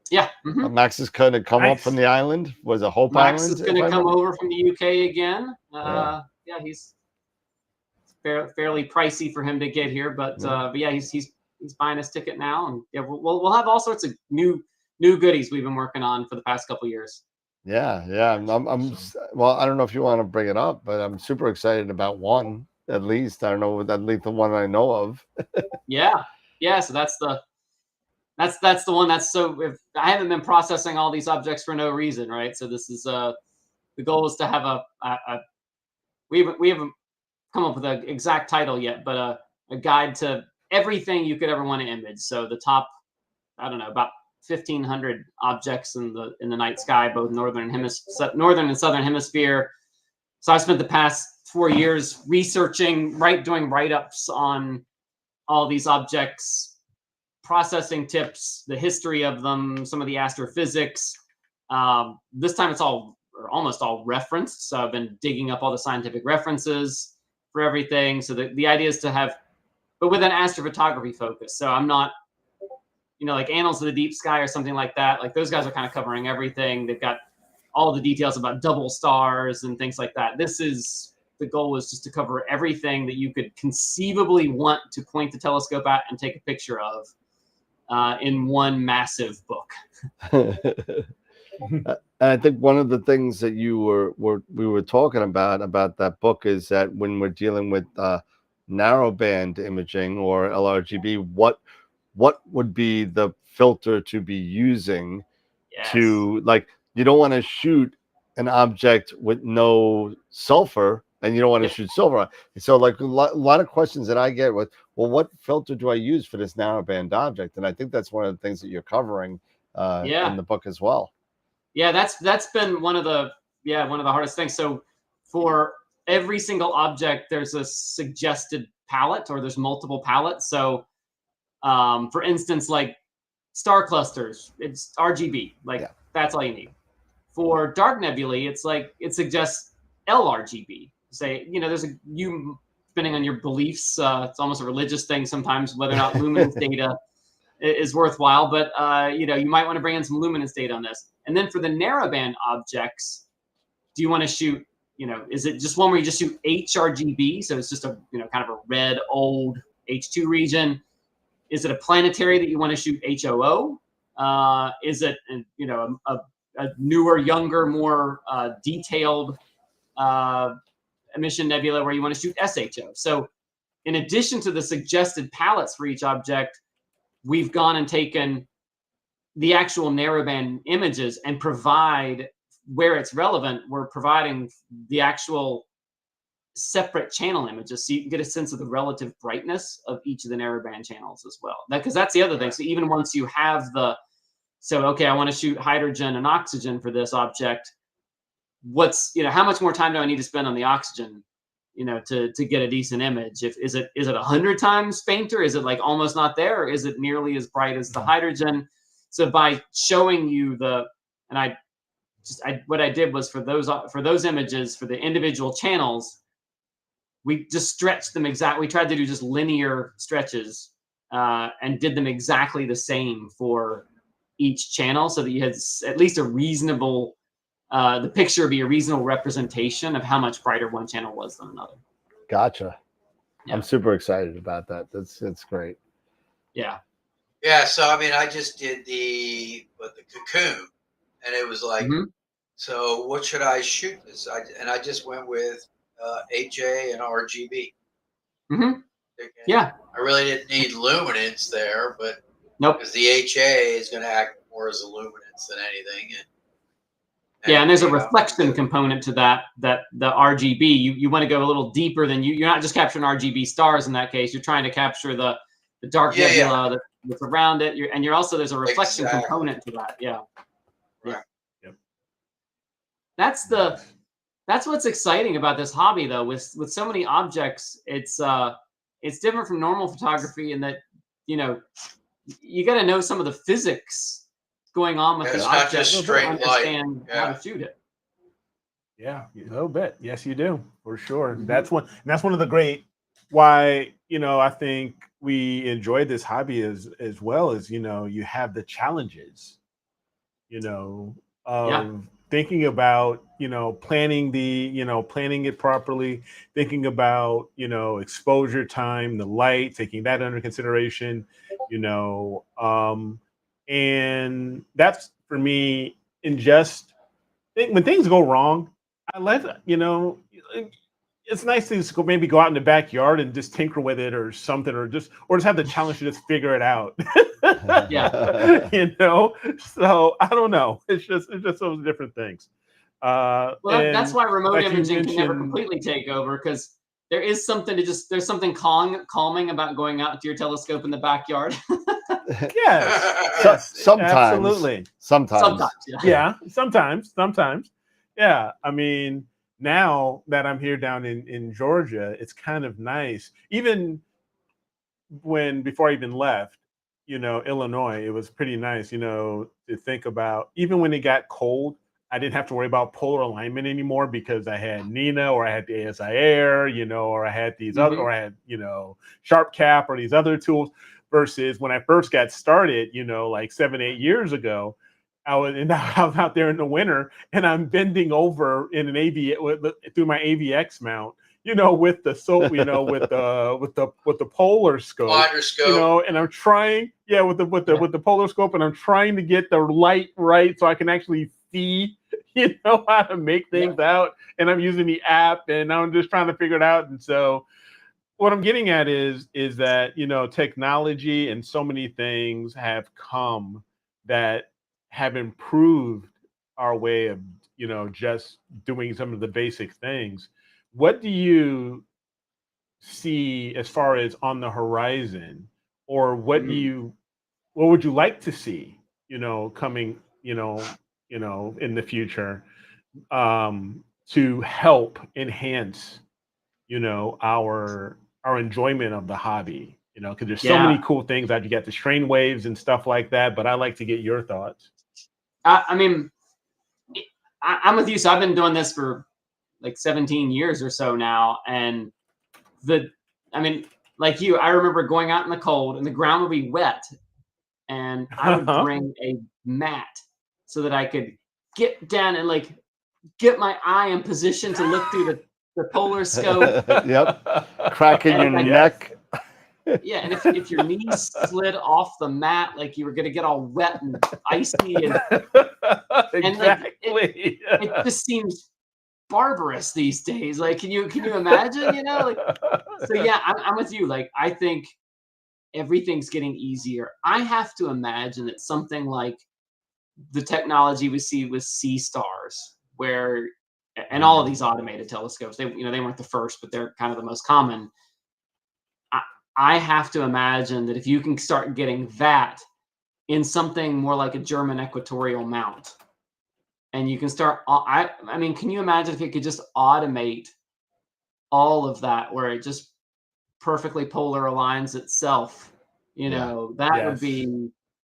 Yeah. Mm-hmm. Max is going to come up from the island. Was it Hope Max Island? Max is going to come over from the UK again. He's fairly pricey for him to get here, but yeah, he's he's buying his ticket now, and yeah, we'll have all sorts of new goodies we've been working on for the past couple of years. Yeah, yeah. Well, I don't know if you want to bring it up, but I'm super excited about one at least. I don't know, at least the one I know of. Yeah. So that's the one that's so. If I haven't been processing all these objects for no reason, right? So this is the goal is to have we haven't come up with an exact title yet, but a guide to everything you could ever want to image. So the top, I don't know, about 1,500 objects in the night sky, both northern and southern hemisphere. So I spent the past 4 years researching, doing write-ups on all these objects, processing tips, the history of them, some of the astrophysics. This time it's all, or almost all, referenced. So I've been digging up all the scientific references for everything. So the idea is to have, but with an astrophotography focus. So I'm not, like Annals of the Deep Sky or something like that. Like those guys are kind of covering everything. They've got all the details about double stars and things like that. The goal was just to cover everything that you could conceivably want to point the telescope at and take a picture of in one massive book. And I think one of the things that we were talking about that book is that when we're dealing with narrowband imaging or LRGB, what would be the filter to be using? Yes. To, like, you don't want to shoot an object with no sulfur, and you don't want to shoot silver. So like a lot of questions that I get with, well, what filter do I use for this narrowband object? And I think that's one of the things that you're covering in the book as well. Yeah, that's been one of the hardest things. So for every single object, there's a suggested palette, or there's multiple palettes. So for instance, like star clusters, it's RGB. That's all you need. For dark nebulae, it's like it suggests LRGB. Say, there's depending on your beliefs, it's almost a religious thing sometimes whether or not luminance data is worthwhile. But you might want to bring in some luminance data on this. And then for the narrowband objects, do you want to shoot? Is it just one where you just shoot HRGB? So it's just a kind of a red old H2 region. Is it a planetary that you want to shoot HOO? Is it a newer, younger, more detailed emission nebula where you want to shoot SHO? So in addition to the suggested palettes for each object, we've gone and taken the actual narrowband images and provide, where it's relevant, we're providing the actual separate channel images so you can get a sense of the relative brightness of each of the narrowband channels as well. Because that's the other thing. So even once you have I want to shoot hydrogen and oxygen for this object, how much more time do I need to spend on the oxygen, to get a decent image? Is it 100 times fainter? Is it like almost not there? Or is it nearly as bright as the hydrogen? So by showing you what I did was for those images, for the individual channels, we just stretched them we tried to do just linear stretches and did them exactly the same for each channel, so that you had at least a reasonable, the picture would be a reasonable representation of how much brighter one channel was than another. Gotcha. Yeah. I'm super excited about that. That's great. Yeah. Yeah. So, I mean, I just did the cocoon, and it was like, so what should I shoot this? I just went with HA and RGB. Yeah. I really didn't need luminance there, but nope, because the HA is going to act more as a luminance than anything. And there's a reflection component to that the RGB. You want to go a little deeper than you're not just capturing RGB stars in that case. You're trying to capture the dark nebula that's around it. There's a reflection component to that. Yeah. Right. Yep. That's what's exciting about this hobby, though. With so many objects, it's different from normal photography in that you got to know some of the physics going on with the object to understand how to shoot it. Yeah, a little bit. Yes, you do, for sure. That's one of the great why I think we enjoy this hobby as well as you have the challenges of thinking about planning planning it properly, thinking about exposure time, the light, taking that under consideration, you know, and that's for me. In just when things go wrong, I let you know. It's nice to just maybe go out in the backyard and just tinker with it or something, or just have the challenge to just figure it out. Yeah. You know, so I don't know. It's just those different things. Well, that's And why remote like you imaging can never mentioned, completely take over, because there is something there's something calming about going out to your telescope in the backyard. yes, Sometimes. absolutely. Sometimes. Yeah, sometimes. Yeah, I mean, now that I'm here down in Georgia, it's kind of nice. Even before I even left, you know, Illinois, it was pretty nice, you know, to think about. Even when it got cold, I didn't have to worry about polar alignment anymore because I had Nina, or I had the ASI Air, you know, or I had these other, or I had, you know, Sharp Cap or these other tools. Versus when I first got started, you know, like 7-8 years ago, I was out there in the winter, and I'm bending over in an through my AVX mount, you know, with the you know, with the polar scope, you know, and I'm trying, with the polar scope, and I'm trying to get the light right so I can actually see, you know, how to make things out. And I'm using the app, and I'm just trying to figure it out. And so what I'm getting at is that, you know, technology and so many things have come that have improved our way of, you know, just doing some of the basic things. What do you see as far as on the horizon, or what would you like to see, you know, coming, you know, in the future, to help enhance, you know, our enjoyment of the hobby, you know, because there's so many cool things that you get the strain waves and stuff like that. But I like to get your thoughts. I mean, I'm with you. So I've been doing this for like 17 years or so now, and I mean, like you, I remember going out in the cold and the ground would be wet, and I would bring a mat so that I could get down and like get my eye in position to look through the polar scope. Yep. Cracking your neck. Yeah, and if your knees slid off the mat, like you were gonna get all wet and icy, and like it just seems barbarous these days. Like, can you imagine? You know, like, so yeah, I'm with you. Like, I think everything's getting easier. I have to imagine that something like the technology we see with sea stars, where and all of these automated telescopes, they weren't the first, but they're kind of the most common. I have to imagine that if you can start getting that in something more like a German equatorial mount, and you can start, I mean, can you imagine if you could just automate all of that, where it just perfectly polar aligns itself? You know, that would be,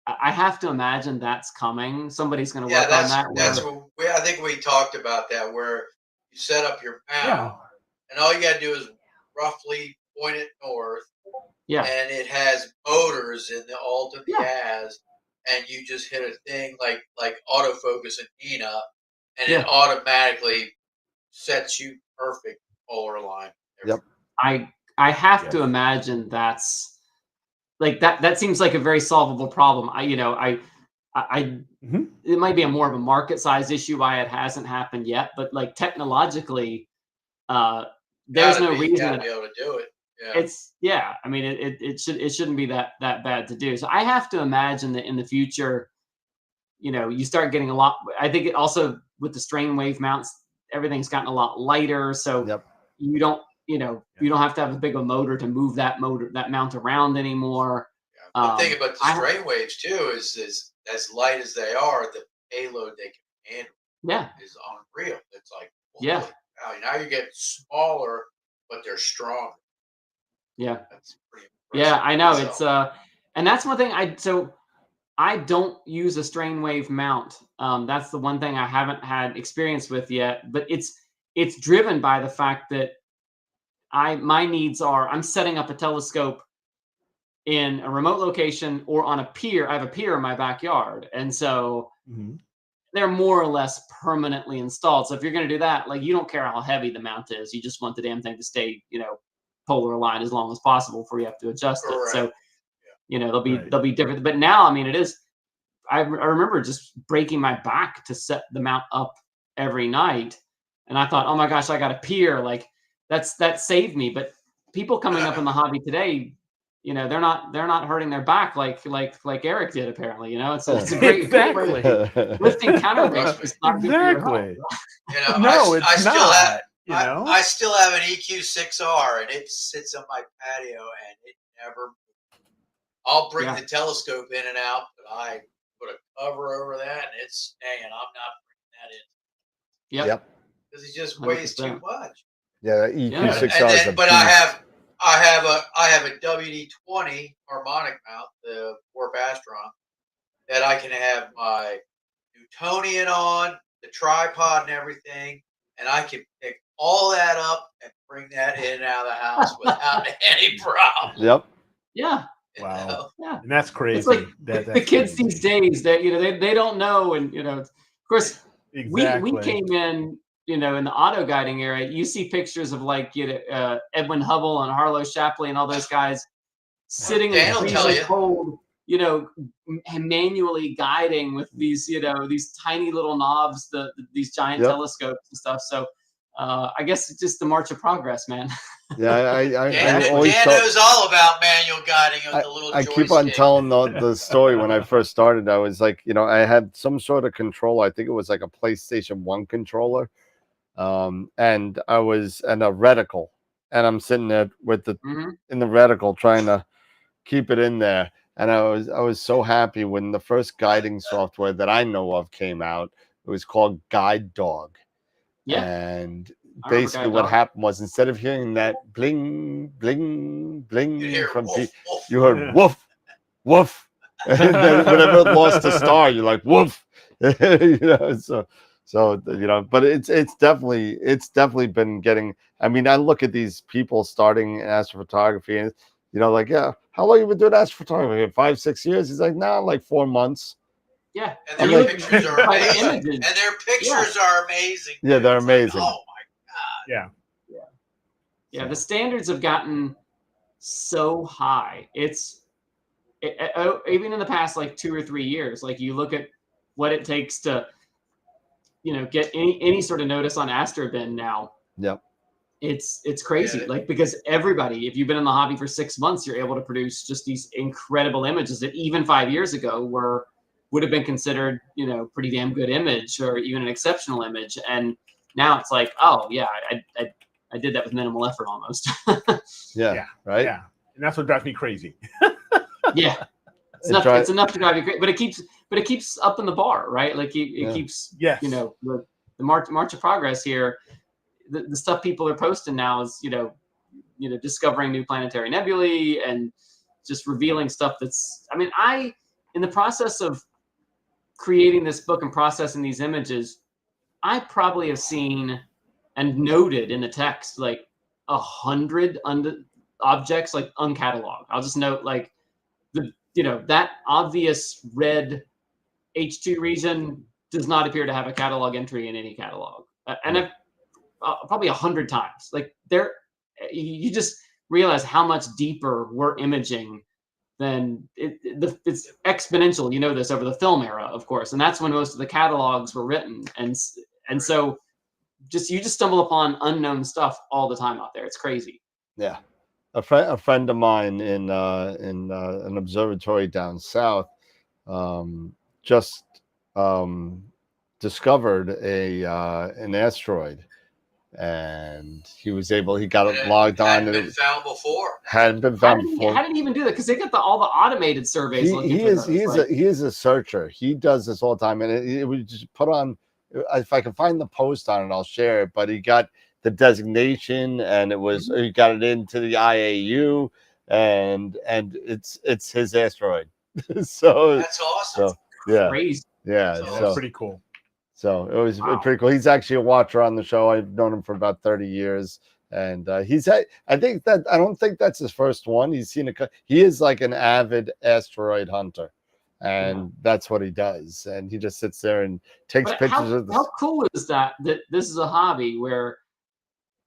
I have to imagine that's coming. Somebody's going to work on that. That's what I think we talked about that, where you set up your mount, and all you got to do is roughly point it north. Yeah. And it has motors in the alt and the AS, and you just hit a thing like autofocus and Nina, and it automatically sets you perfect polar line. Yep. I have to imagine that's like that seems like a very solvable problem. It might be more of a market size issue why it hasn't happened yet, but like technologically, there's no reason to be able to do it. I mean, it shouldn't be that bad to do. So I have to imagine that in the future, you know, you start getting a lot. I think it also, with the strain wave mounts, everything's gotten a lot lighter, so you don't have to have a big a motor to move that mount around anymore. The thing about the strain waves too is as light as they are, the payload they can handle is unreal. It's like, wow, now you get smaller, but they're strong. Yeah. That's pretty impressive. Yeah, I know. It's and that's one thing I don't use a strain wave mount. That's the one thing I haven't had experience with yet, but it's driven by the fact that my needs are, I'm setting up a telescope in a remote location or on a pier. I have a pier in my backyard, and so they're more or less permanently installed. So if you're going to do that, like, you don't care how heavy the mount is, you just want the damn thing to stay, you know, polar aligned as long as possible before you have to adjust it. So You know, they'll Right. be different. But now, I mean, it is. I remember just breaking my back to set the mount up every night, and I thought, oh my gosh, I got a pier. Like that saved me. But people coming up in the hobby today, you know, they're not hurting their back like Eric did apparently. You know, it's a great Exactly. lifting counterweight Trust me. is not good for your health. Exactly. You know, No, I it's still not. have You know, I still have an EQ6R, and it sits on my patio, and it never. I'll bring Yeah. the telescope in and out, but I put a cover over that, and it's staying. I'm not bringing that in Yep. Yep. because it just weighs 100%. too much. Yeah, Yeah. EQ6R is a But beast. I have a WD-20 harmonic mount, the Warp Astron, that I can have my Newtonian on, the tripod and everything, and I can pick all that up and bring that in and out of the house without any problem. Yep. Yeah. you Wow. know? Yeah. and that's crazy. It's like That's the kids crazy. these days that, you know, they don't know. And, you know, of course, Exactly. we came in, you know, in the auto guiding era. You see pictures of like, you know, Edwin Hubble and Harlow Shapley and all those guys sitting in Dan will tell freezing you. cold, you know, manually guiding with these, you know, these tiny little knobs, these giant Yep. telescopes and stuff. So I guess it's just the march of progress, man. Yeah, I Dan always thought, knows all about manual guiding with the little I joystick. keep on telling the story. When I first started, I was like, you know, I had some sort of controller. I think it was like a PlayStation 1 controller. And I was and a reticle, and I'm sitting there with the Mhm. in the reticle trying to keep it in there. And I was so happy when the first guiding software that I know of came out. It was called Guide Dog. Yeah. And I remember basically Guide what Dog. happened was, instead of hearing that bling, bling, bling You hear from woof, woof. you heard Yeah. woof, woof. And then whenever it lost a star, you're like woof. You know, so you know, but it's definitely been getting. I mean, I look at these people starting astrophotography, and you know, like, yeah, how long you been doing astrophotography? 5, 6 years? He's like, nah, like 4 months. Yeah. And I'm their like- pictures are By the amazing. images. And their pictures are amazing. Yeah, they're It's like, amazing. oh my Yeah. Yeah, So. the standards have gotten so high. Even in the past like 2 or 3 years, like you look at what it takes to, you know, get any sort of notice on AstroBin now. Yep. It's crazy. Yeah. Like, because everybody, if you've been in the hobby for 6 months, you're able to produce just these incredible images that even 5 years ago would have been considered, you know, pretty damn good image or even an exceptional image. And now it's like, oh yeah, I did that with minimal effort almost. Yeah. Yeah. Right. Yeah. And that's what drives me crazy. Yeah. It's enough to drive you crazy, but it keeps up in the bar, right? Like it keeps, Yes. you know, the march of progress here. The stuff people are posting now is, you know, discovering new planetary nebulae and just revealing stuff that's, I mean, in the process of creating this book and processing these images, I probably have seen and noted in the text like 100 objects like uncatalogued. I'll just note like that obvious red H2 region does not appear to have a catalog entry in any catalog, and I've probably 100 times. Like you just realize how much deeper we're imaging than it's exponential. You know this over the film era, of course, and that's when most of the catalogs were written, and so you just stumble upon unknown stuff all the time out there. It's crazy. Yeah. A friend of mine in an observatory down south just discovered an asteroid, and he got it logged on, hadn't and been it found before. hadn't been How found did before. he even do that? Because they got all the automated surveys looking for those. He is a searcher. He does this all the time, and it was just put on. If I can find the post on it, I'll share it. But he got the designation, and he got it into the IAU, and it's his asteroid. So That's awesome. so yeah, Crazy. yeah. So- So That's pretty cool. so it was Wow. pretty cool. He's actually a watcher on the show. I've known him for about 30 years. And I don't think that's his first one. He is like an avid asteroid hunter. And that's what he does. And he just sits there and takes But pictures of how cool is that this is a hobby where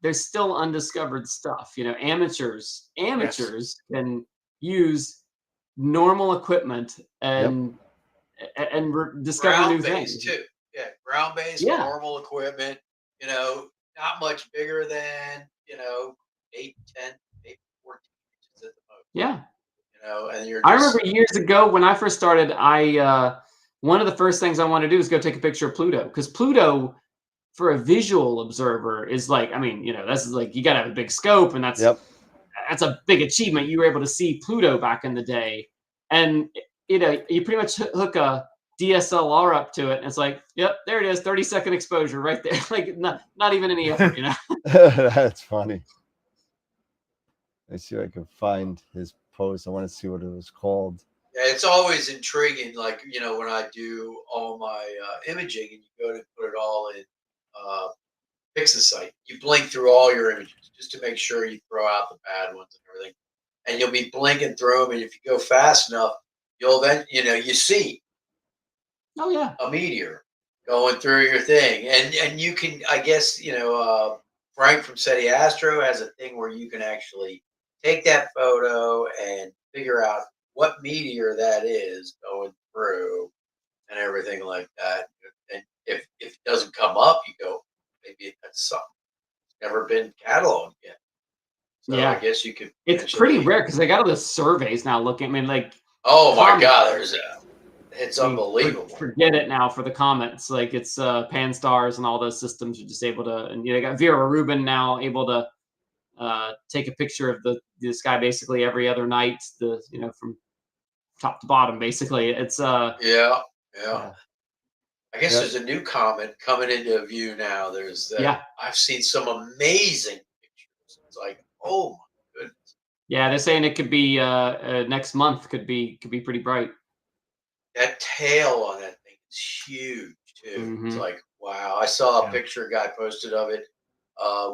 there's still undiscovered stuff. You know, amateurs can use normal equipment and discover new things. Too. Yeah, ground-based, Yeah. normal equipment. You know, not much bigger than 8, 10, maybe 14 inches at the most. Yeah. You know, and you're. I remember years ago when I first started, one of the first things I wanted to do is go take a picture of Pluto, because Pluto, for a visual observer, is like, I mean, this is like, you got to have a big scope, and that's a big achievement. You were able to see Pluto back in the day, and you pretty much hook a DSLR up to it, and it's like, yep, there it is, 30-second exposure right there. Like not even any effort, That's funny. Let's see if I can find his post. I want to see what it was called. Yeah, it's always intriguing. Like, when I do all my imaging and you go to put it all in Pixelsight, you blink through all your images just to make sure you throw out the bad ones and everything. And you'll be blinking through them. And if you go fast enough, you'll then, you see a meteor going through your thing. And you can, I guess, Frank from SETI Astro has a thing where you can actually take that photo and figure out what meteor that is going through and everything like that. And if it doesn't come up, you go, maybe that's something that's never been cataloged yet. So I guess you could. It's pretty rare because they got all the surveys now looking. I mean, like, oh my God, it's unbelievable. Forget it now for the comments. Like, it's Pan-STARRS and all those systems are just able to, and they got Vera Rubin now able to take a picture of the sky basically every other night, from top to bottom, basically. It's yeah. I guess there's a new comment coming into view now. There's I've seen some amazing pictures. It's like, oh my goodness. Yeah, they're saying it could be next month could be pretty bright. That tail on that thing is huge too. Mm-hmm. It's like, wow. I saw a picture a guy posted of it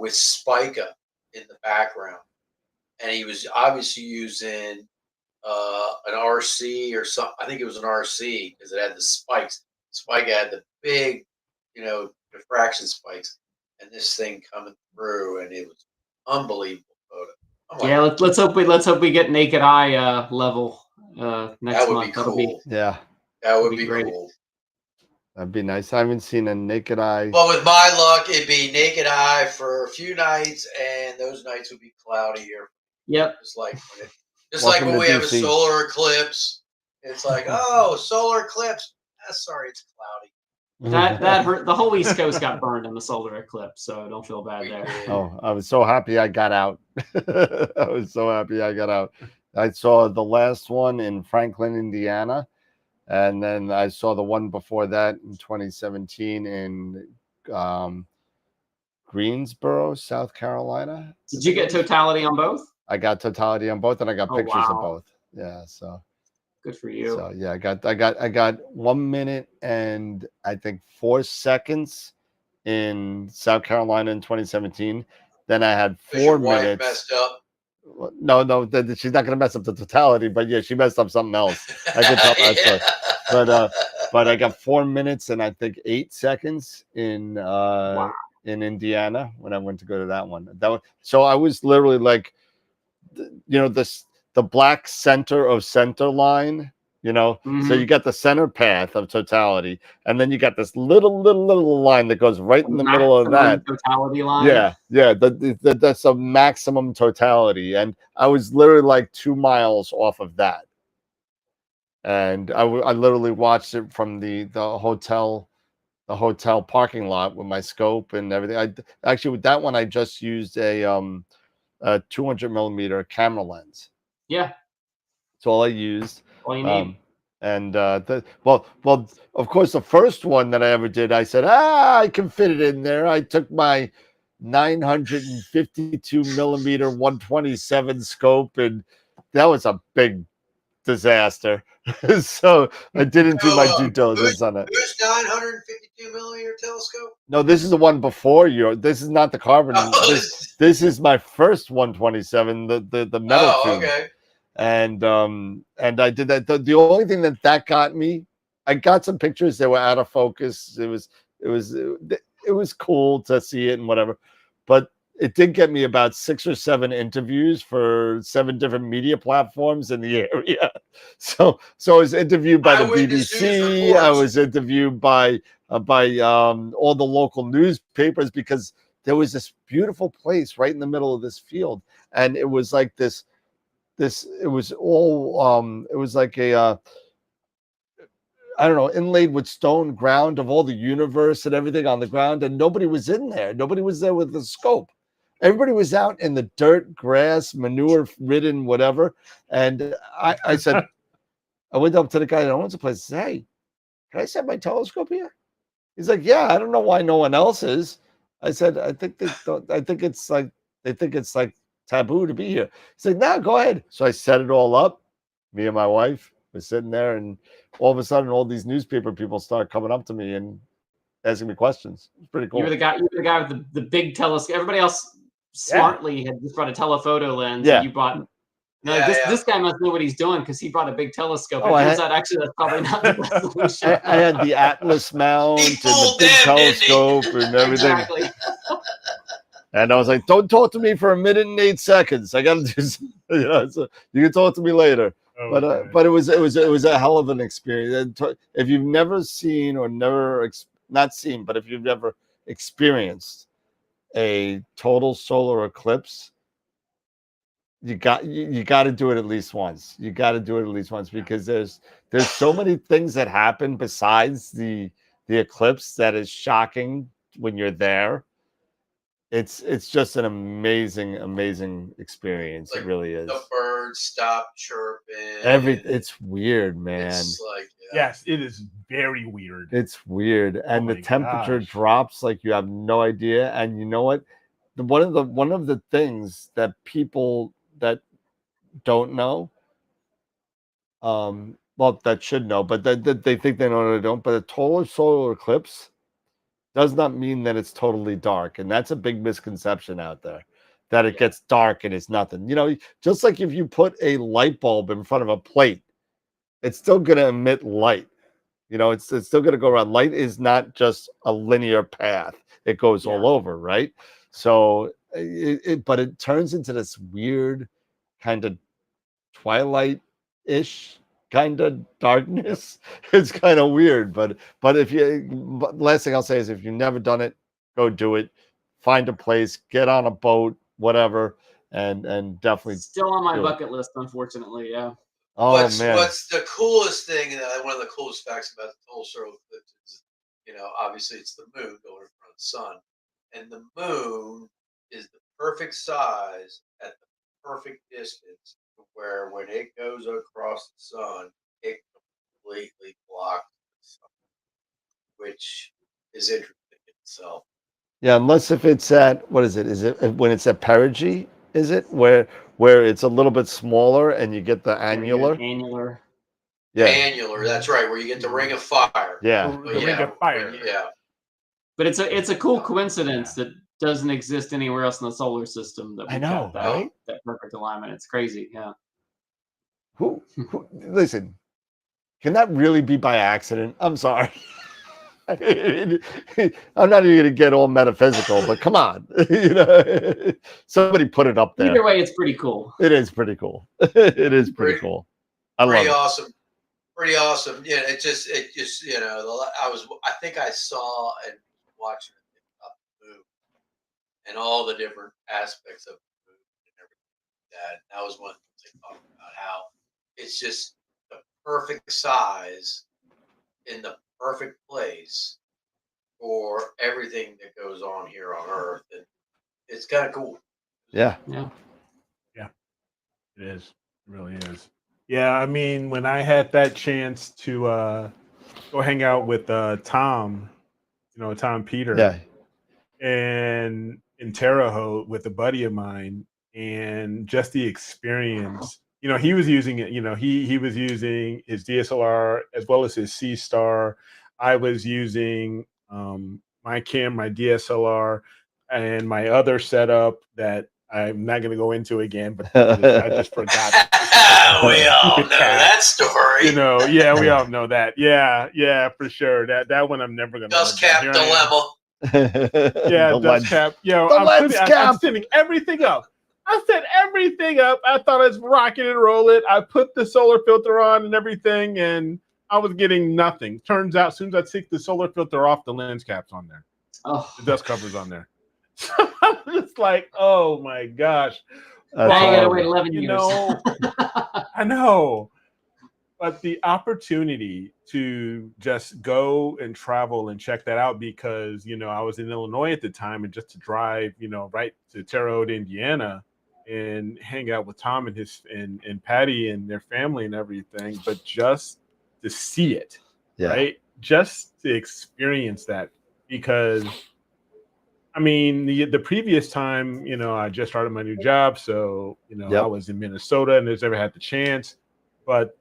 with Spica in the background, and he was obviously using an RC or something. I think it was an RC because it had the spikes. Spica had the big, diffraction spikes, and this thing coming through, and it was unbelievable photo. Yeah, let's hope we get naked eye level next month. That would be cool. That would be great. Cool. That'd be nice. I haven't seen a naked eye. Well, with my luck, it'd be naked eye for a few nights, and those nights would be cloudy here. Yep. Just like when we have a solar eclipse, it's like, oh, solar eclipse. Sorry, it's cloudy. That hurt. The whole East Coast got burned in the solar eclipse, so don't feel bad there. Oh, I was so happy I got out. I was so happy I got out. I saw the last one in Franklin, Indiana. And then I saw the one before that in 2017 in Greensboro, South Carolina. Did you get totality on both? I got totality on both, and I got pictures of both. Yeah, so good for you. So yeah, I got 1 minute and I think 4 seconds in South Carolina in 2017. Then I had 4 minutes. Messed up. No, she's not going to mess up the totality, but yeah, she messed up something else. I can tell that. But I got 4 minutes and I think 8 seconds in Indiana when I went to go to that one. So I was literally like, the black center of center line. Mm-hmm. So you got the center path of totality, and then you got this little line that goes right in the middle of that totality line. Yeah. That's a maximum totality, and I was literally like 2 miles off of that, and I literally watched it from the hotel parking lot with my scope and everything. Actually with that one I just used a 200 millimeter camera lens. Yeah, that's all I used. All you need. Well, of course, the first one that I ever did, I said, I can fit it in there. I took my 952 millimeter 127 scope, and that was a big disaster. So I didn't do my due diligence on it. Who's 952 millimeter telescope? No, this is the one before you. This is not the carbon. This is my first 127, the metal tube. Okay. And I did that. The only thing that got me, I got some pictures that were out of focus. It was cool to see it and whatever, but it did get me about 6 or 7 interviews for 7 different media platforms in the area. So I was interviewed by the Eyewitness news BBC. I reports. was interviewed by all the local newspapers, because there was this beautiful place right in the middle of this field, and it was like this. It was all it was like a I don't know, inlaid with stone ground of all the universe and everything on the ground, and nobody was in there. Nobody was there with the scope. Everybody was out in the dirt, grass, manure-ridden, whatever. And I said, I went up to the guy that owns the place and said, "Hey, can I set my telescope here?" He's like, "Yeah, I don't know why no one else is." I said, I think it's like they think it's like taboo to be here. He's like, "No, go ahead." So I set it all up. Me and my wife were sitting there, and all of a sudden, all these newspaper people start coming up to me and asking me questions. It's pretty cool. You were the guy with the big telescope. Everybody else smartly had just brought a telephoto lens. Yeah. And you brought. No, Yeah, this guy must know what he's doing, because he brought a big telescope. Oh, It turns out actually that's probably not the best solution. I had the Atlas mount and the fooled big them, didn't he? telescope and everything. Exactly. And I was like, "Don't talk to me for 1 minute and 8 seconds. I got to do, so you can talk to me later." Okay. But it was a hell of an experience. If you've never seen or not seen, but if you've never experienced a total solar eclipse, you got to do it at least once. You got to do it at least once, because there's so many things that happen besides the eclipse that is shocking when you're there. It's just an amazing experience. Like it really is. The birds stop chirping. It's weird, man. It's like, Yes, it is very weird. It's weird, and the my temperature gosh. drops like you have no idea. And you know what? One of the things that people that don't know, well, that should know, but that they think they know or they don't. But a total solar eclipse does not mean that it's totally dark, and that's a big misconception out there. That it gets dark and it's nothing. Just like if you put a light bulb in front of a plate, it's still going to emit light. It's still going to go around. Light is not just a linear path. It goes all over, right? So, but it turns into this weird kind of twilight-ish kind of darkness. It's kind of weird, but last thing I'll say is, if you've never done it, go do it. Find a place, get on a boat, whatever, and definitely Still on my bucket list, unfortunately. Yeah. Oh, man. What's the coolest thing? One of the coolest facts about the total solar eclipse is, obviously it's the moon going in front of the sun, and the moon is the perfect size at the perfect distance, where when it goes across the sun, it completely blocks the sun, which is interesting in itself. Yeah, unless if it's at, what is it? Is it when it's at perigee? Is it where it's a little bit smaller and you get the annular? Annular. Yeah. Annular, that's right, where you get the ring of fire. Yeah. The ring of fire. Yeah. But it's a cool coincidence that doesn't exist anywhere else in the solar system. That I know, got right? that perfect alignment. It's crazy. Yeah. Who listen, can that really be by accident? I'm sorry. I'm not even going to get all metaphysical, but come on. Somebody put it up there. Either way, it's pretty cool. It is pretty cool. It is pretty cool. I love it. Awesome. Pretty awesome. Yeah, it just I think I saw and watched the moon and all the different aspects of the moon and everything. That was one thing they talked about, how it's just the perfect size in the perfect place for everything that goes on here on Earth, and it's kind of cool. Yeah. It is. It really is. Yeah, I mean, when I had that chance to go hang out with Tom, Tom Peter, and in Terre Haute with a buddy of mine, and just the experience, he was using it, he was using his DSLR as well as his C-Star. I was using my DSLR, and my other setup that I'm not going to go into again, but I just forgot. We all know that story. Yeah, we all know that. Yeah, for sure. That one I'm never going to. Dust cap dilemma. Yeah, The dust lens. cap. Yo, The I'm lens I'm cap. setting everything up. I set everything up. I thought I was rocking and roll it. I put the solar filter on and everything, and I was getting nothing. Turns out, as soon as I take the solar filter off, the lens cap's on there. Oh, The dust cover's on there. So I'm just like, oh my gosh. now you gotta wait But, 11 you years. know, I know. But the opportunity to just go and travel and check that out, because, you know, I was in Illinois at the time, and just to drive, you know, right to Terre Haute, Indiana, and hang out with Tom and his and Patty and their family and everything, but just to see it, right? Just to experience that, because I mean, the previous time, you know, I just started my new job, so you know, I was in Minnesota and never had the chance. But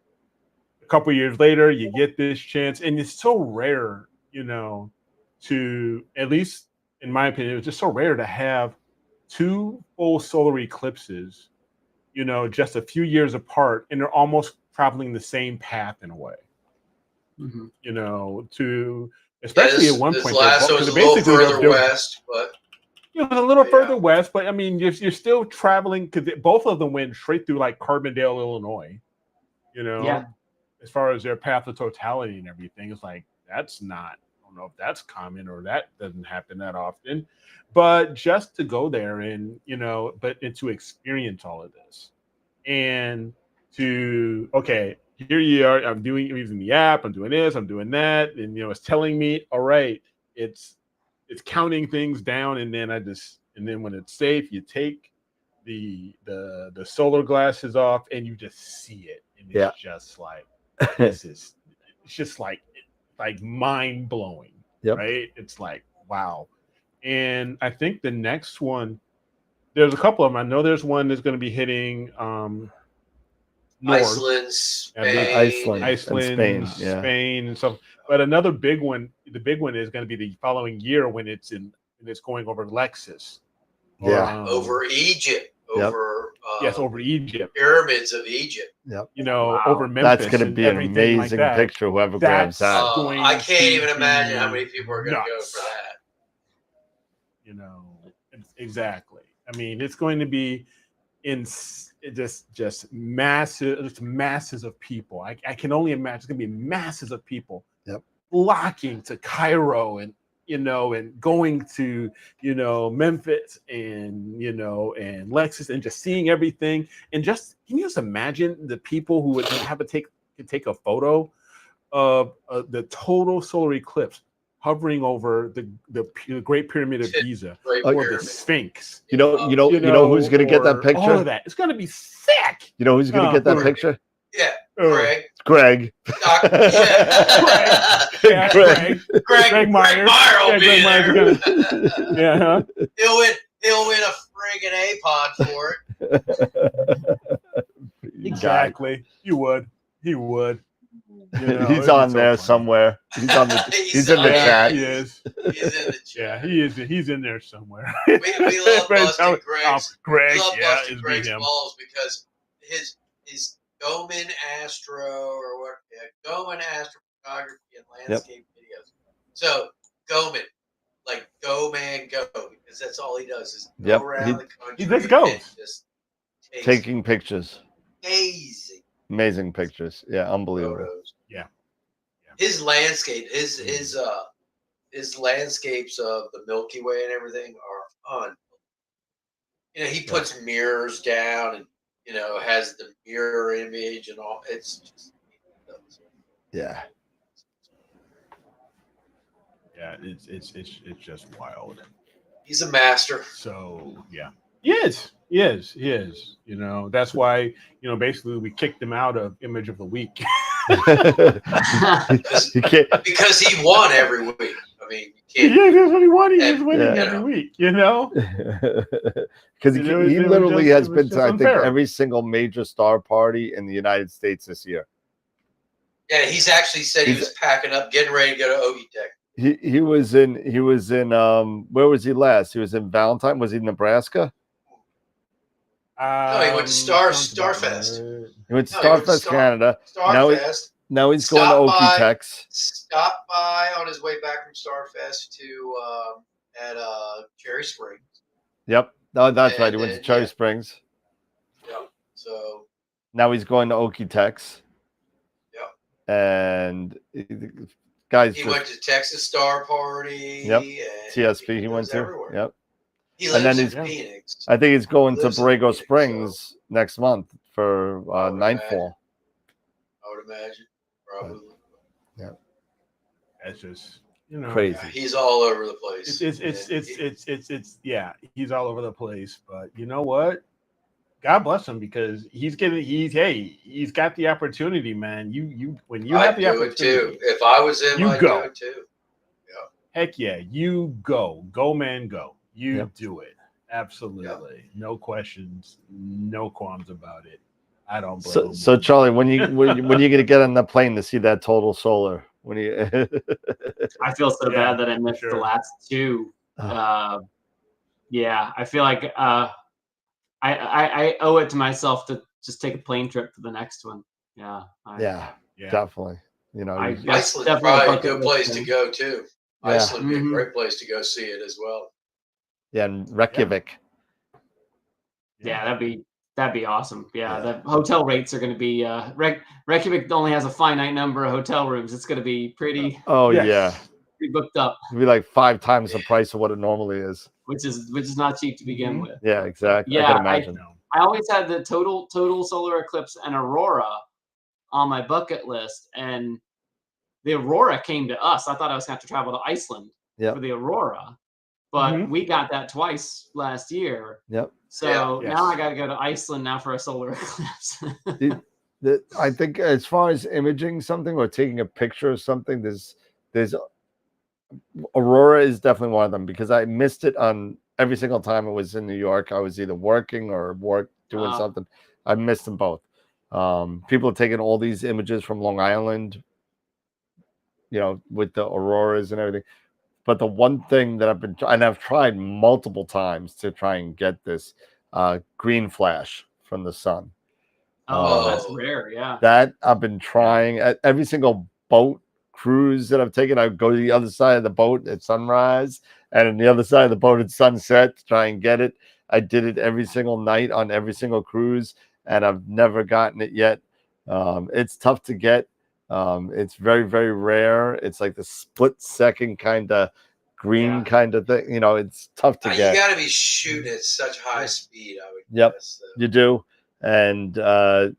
a couple years later, you get this chance, and it's so rare, you know, to, at least in my opinion, it's just so rare to have 2 full solar eclipses, you know, just a few years apart, and they're almost traveling the same path in a way. You know, to especially at one this point, last one was a little further west, but you know, a little further west. But I mean, you're still traveling, because both of them went straight through like Carbondale, Illinois. You know, as far as their path of totality and everything, it's like that's not. I don't know if that's common or that doesn't happen that often, but just to go there and, you know, and to experience all of this, and to, okay, here you are, I'm using the app, I'm doing this, I'm doing that, and you know, it's telling me, all right, it's counting things down, and then when it's safe, you take the solar glasses off, and you just see it, and it's just like it's just like mind blowing, right? It's like, wow. And I think the next one, there's a couple of them. I know there's one that's going to be hitting north, Iceland, Spain, Spain, and stuff. But another big one, the big one is going to be the following year when it's going over Lexus. Over Egypt, over over Egypt, pyramids of Egypt. You know, over Memphis. That's going to be an amazing picture. Whoever grabs that, I can't even imagine how many people are going to go for that. You know, exactly. I mean, it's going to be just masses of people. I can only imagine it's going to be masses of people flocking to Cairo, and you know, and going to, you know, Memphis, and you know, and Lexus, and just seeing everything. And just, can you just imagine the people who would have to take a photo of the total solar eclipse hovering over the Great Pyramid of Giza or the Sphinx? You know who's going to get that picture? All of that. It's going to be sick. You know who's going to get that picture? Yeah, Greg. Greg Myers. Greg Myers. Yeah. He'll win a friggin' A-pod for it. Exactly. He would. He would. You know, he's on there somewhere. He's in the chat. He is. He's in the chat. Yeah, he is. He's in there somewhere. We love busting Greg. Greg's balls, because his Goman Astro Goman astrophotography and landscape videos. So Goman, like go man go, because that's all he does is go around the country. He just goes, just taking pictures. Amazing pictures. Yeah, unbelievable. Photos. Yeah. His landscape, his landscapes of the Milky Way and everything are unbelievable. You know, he puts mirrors down, and you know, has the mirror image and all. It's just yeah, it's just wild. He's a master. So yeah, he is. You know, that's why, you know, basically we kicked him out of Image of the Week. Because he won every week. I mean, you can't. Yeah, that's what he won. He was winning every week, you know? Because he literally has been to, I think, every single major star party in the United States this year. Yeah, he's actually said he was packing up, getting ready to go to Ogie Tech. He was in where was he last? He was in Valentine. Was he in Nebraska? No, he went to Starfest. He went to Starfest, Canada. Starfest. Now he's going to Okie Techs. Stopped by on his way back from Starfest to at Cherry Springs. Yep. Oh, that's right. He And went to then, Cherry yeah. Springs. Yeah. So Now he's going to Okie Tex. yeah. And guys He just went to Texas Star Party. Yep. And TSP he went goes to. everywhere. Yep. He And then lives in he's- Phoenix. I think he's going to Lives in Borrego Phoenix, Springs next month for I would Nightfall. I would imagine. Probably. That's just, you know, Crazy. Yeah, he's all over the place. It's yeah, he's all over the place. But you know what? God bless him, because he's got the opportunity, man. You when you have I'd the do it opportunity, too. If I was him, you I'd go. do it too. Heck yeah, you go, man, go. You Yep. do it. Absolutely, no questions, no qualms about it. I don't blame him. So Charlie, when you gonna get on the plane to see that total solar? When you I feel so Yeah, bad that I for missed the sure. last two. Yeah, I feel like I owe it to myself to just take a plane trip for the next one. Yeah. yeah, definitely. You know, Iceland's probably a good place to go too. Yeah. Iceland would be a great place to go see it as well. Yeah, and Reykjavik. Yeah, that'd be awesome. Yeah, the hotel rates are going to be Reykjavik only has a finite number of hotel rooms. It's going to be pretty yeah. pretty booked up, It'd be like 5 times the price of what it normally is. which is not cheap to begin with. Yeah, exactly. Yeah, I can imagine. I always had the total solar eclipse and aurora on my bucket list, and the aurora came to us. I thought I was going to have to travel to Iceland for the aurora, but we got that twice last year. Yep. So now I got to go to Iceland now for a solar eclipse. I think as far as imaging something or taking a picture of something, there's aurora is definitely one of them, because I missed it on every single time it was in New York. I was either working or doing something. I missed them both. People are taking all these images from Long Island, you know, with the auroras and everything. But the one thing that I've tried multiple times to try and get this green flash from the sun. That's rare. Yeah. That I've been trying at every single boat cruise that I've taken. I go to the other side of the boat at sunrise and on the other side of the boat at sunset to try and get it. I did it every single night on every single cruise, and I've never gotten it yet. It's tough to get. It's very, very rare. It's like the split second kind of green kind of thing. You know, it's tough to get. You got to be shooting at such high speed, I would guess. You do. And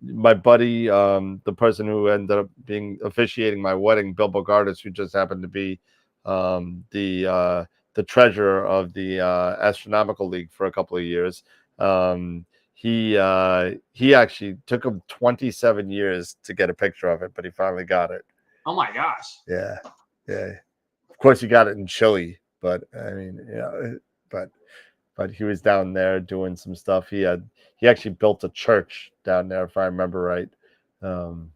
my buddy, the person who ended up being officiating my wedding, Bill Bogartis, who just happened to be the treasurer of the Astronomical League for a couple of years. He actually took him 27 years to get a picture of it, but he finally got it. Oh my gosh. Yeah. Of course, he got it in Chile, but I mean, but he was down there doing some stuff. He actually built a church down there, if I remember right. And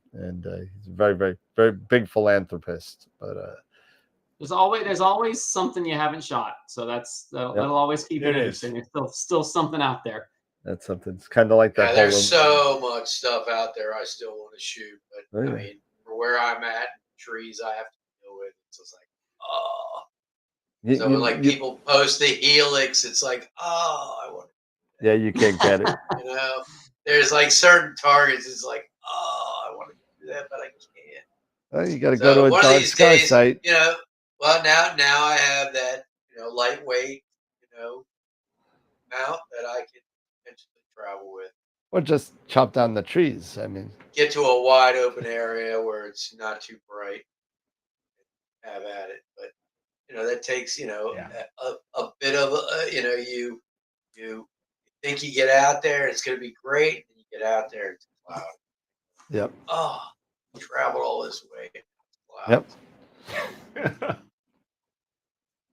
he's a very, very, very big philanthropist. But there's always something you haven't shot, so that'll always keep it interesting. There's still something out there. That's something. It's kind of like that. There's so much stuff out there I still want to shoot, but I mean, for where I'm at, trees I have to deal with. It's just like, so when people post the helix, it's like, I want to. Yeah, you can't get it. You know, there's like certain targets. It's like, I want to do that, but I can't. Well, you got to go to a dark sky site. You know, well now I have that lightweight mount that I can potentially travel with. Or just chop down the trees. I mean, get to a wide open area where it's not too bright. Have at it, but that takes a bit of you think you get out there, it's going to be great, and you get out there, it's cloudy. Yep. Traveled all this way. Yep.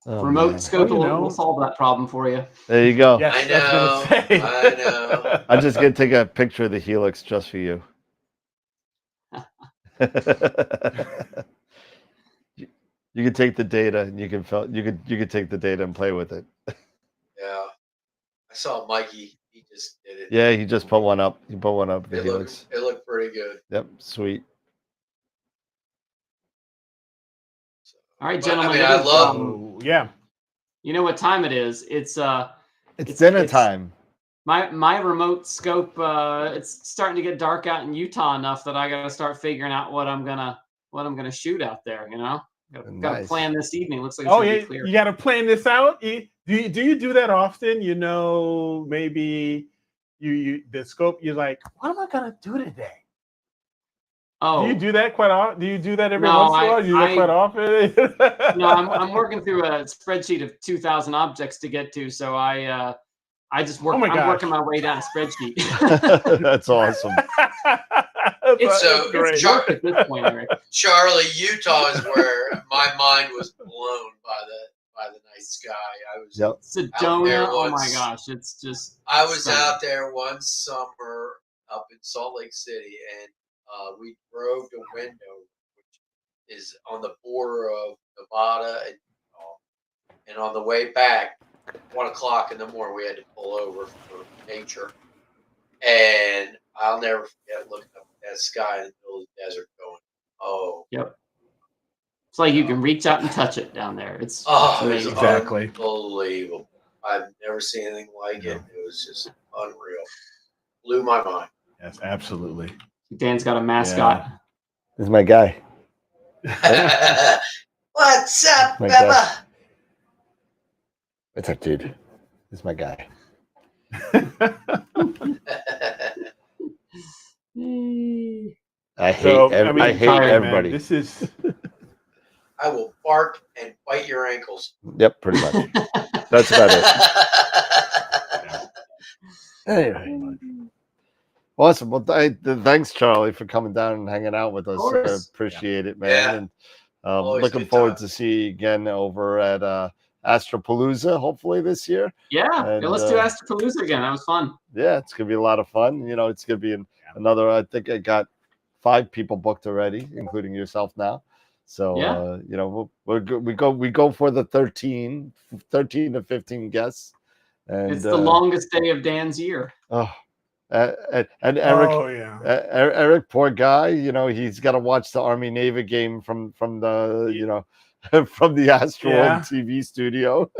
Remote scope will solve that problem for you. There you go. Yes, I know. I'm just gonna take a picture of the helix just for you. You can take the data, and you could take the data and play with it. Yeah, I saw Mikey. He just did it. Yeah, he just put one up. He put one up. The helix. It looked pretty good. Yep, sweet. All right, gentlemen. I love. You know what time it is? It's dinner time. My remote scope. It's starting to get dark out in Utah enough that I got to start figuring out what I'm gonna shoot out there. You know, got to Nice. plan this evening. Looks like it's Oh gonna yeah, be clear. you got to plan this out. Do you do that often? You know, maybe you the scope. You're like, what am I gonna do today? Oh, Do you do that quite often? Do you do that every No, once in a while? Do you do that quite often? no, I'm working through a spreadsheet of 2,000 objects to get to, so I just work. Oh my I'm gosh. working my way down a spreadsheet. That's awesome. It's So, great. it's work at this point, Eric. Charlie, Utah is where my mind was blown by the night sky. I was Yep. Sedona. Oh my once. gosh, it's just. I was stunning. out there one summer up in Salt Lake City, and we drove to Window, which is on the border of Nevada and Utah. And on the way back, 1 o'clock in the morning, we had to pull over for nature. And I'll never forget looking up at that sky in the middle of the desert, going, "Oh, Yep. It's like you can reach out and touch it down there. It's oh, amazing. it's Exactly. unbelievable! I've never seen anything like it. It was just unreal. Blew my mind." Yes, absolutely. Dan's got a mascot. This is my guy. What's up, My Bubba? What's up, dude? This is my guy. I hate everybody. Man, this is. I will bark and bite your ankles. Yep, pretty much. That's about it. Anyway. Awesome. Well, thanks, Charlie, for coming down and hanging out with us. I appreciate it, man. Yeah. And Always looking good forward time. to see you again over at Astropalooza, hopefully this year. Yeah, And, let's do Astropalooza again. That was fun. Yeah, it's gonna be a lot of fun. You know, it's gonna be another. I think I got 5 people booked already, including yourself now. So Yeah. you know, we go for the 13 to 15 guests. And It's the longest day of Dan's year. Oh, and Eric. Oh yeah. Eric, poor guy. You know, he's got to watch the Army Navy game from the you know from the AstroWorld TV studio.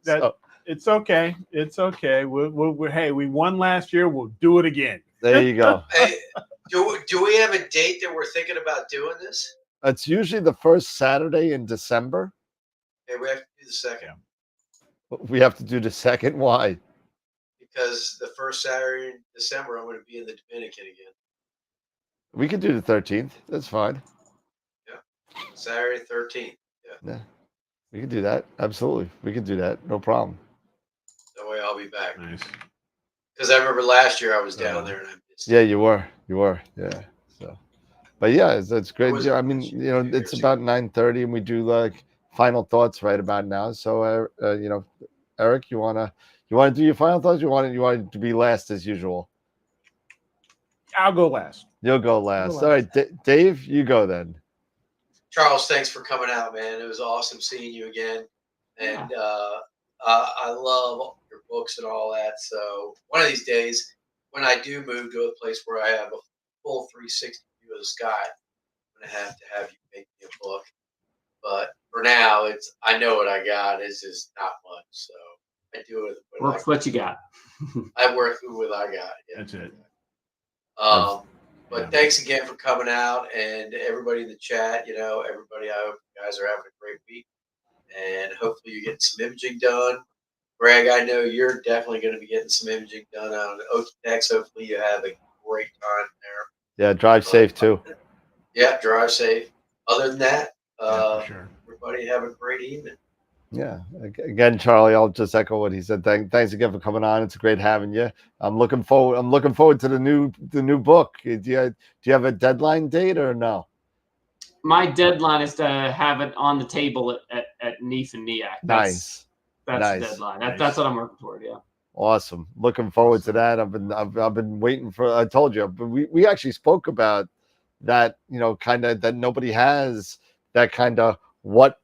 So, it's okay. It's okay. We're hey, we won last year. We'll do it again. there you go. Hey, do we have a date that we're thinking about doing this? It's usually the first Saturday in December. Hey, we have to do the second. We have to do the second. Why? Because the first Saturday in December, I'm going to be in the Dominican again. We could do the 13th. That's fine. Yeah, Saturday 13th. Yeah, we can do that. Absolutely, we can do that. No problem. That way, I'll be back. Nice. Because I remember last year I was down there and I missed it. Yeah, you were. Yeah. So, but yeah, it's great. was I mean, you know, it's about 9:30, and we do like final thoughts right about now. So, you know, Eric, you wanna do your final thoughts? You want it to be last as usual? I'll go last. You'll go last. All right, Dave, you go then. Charles, thanks for coming out, man. It was awesome seeing you again. And I love your books and all that. So one of these days, when I do move to a place where I have a full 360 view of the sky, I'm going to have you make me a book. But for now, I know what I got. It's just not much. So I do it. Work with what you got. I work with what I got. Yeah. That's it. But thanks again for coming out, and everybody in the chat. You know, everybody. I hope you guys are having a great week, and hopefully you're getting some imaging done. Greg, I know you're definitely going to be getting some imaging done out of Okeechobee. Hopefully you have a great time there. Yeah, drive safe too. Yeah, drive safe. Other than that, For sure. everybody have a great evening. Yeah. Again, Charlie, I'll just echo what he said. Thanks again for coming on. It's great having you. I'm looking forward to the new book. Do you have a deadline date or no? My deadline is to have it on the table at NEAF and NEAC. Nice. That's Nice. the deadline. That's what I'm working toward. Yeah. Awesome. Looking forward to that. I've been waiting for. I told you, but we actually spoke about that. You know, kind of that nobody has that kind of what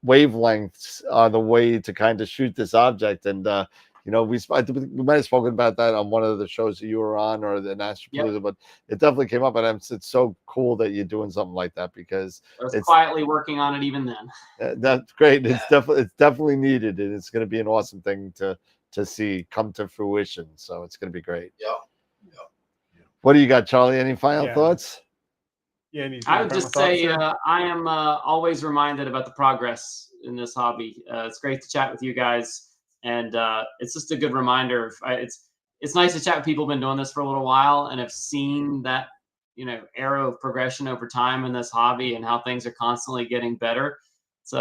wavelengths are the way to kind of shoot this object, and you You know, we might have spoken about that on one of the shows that you were on, or the Astropalooza, but it definitely came up, and it's so cool that you're doing something like that, because I was quietly working on it even then. That's great. It's definitely needed, and it's going to be an awesome thing to see come to fruition. So it's going to be great. Yeah. What do you got, Charlie? Any final thoughts? Yeah, I would just say I am always reminded about the progress in this hobby. It's great to chat with you guys, and it's just a good reminder. It's nice to chat with people who've been doing this for a little while and have seen that, you know, arrow of progression over time in this hobby and how things are constantly getting better. It's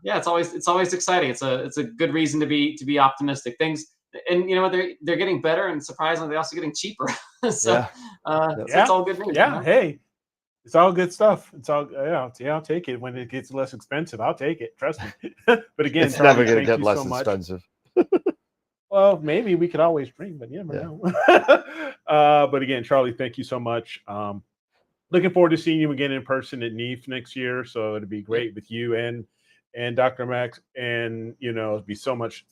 it's always exciting. It's a good reason to be optimistic. Things, and you know what, they're getting better, and surprisingly they're also getting cheaper. So it's all good news. Yeah, you know? hey, it's all good stuff. It's all I'll take it when it gets less expensive. I'll take it. Trust me. But again, it's Charlie, never going to get you less so expensive. Well, maybe we could always dream, but you never know. But again, Charlie, thank you so much. Looking forward to seeing you again in person at NEAF next year. So it'd be great with you and Dr. Max, and you know, it'd be so much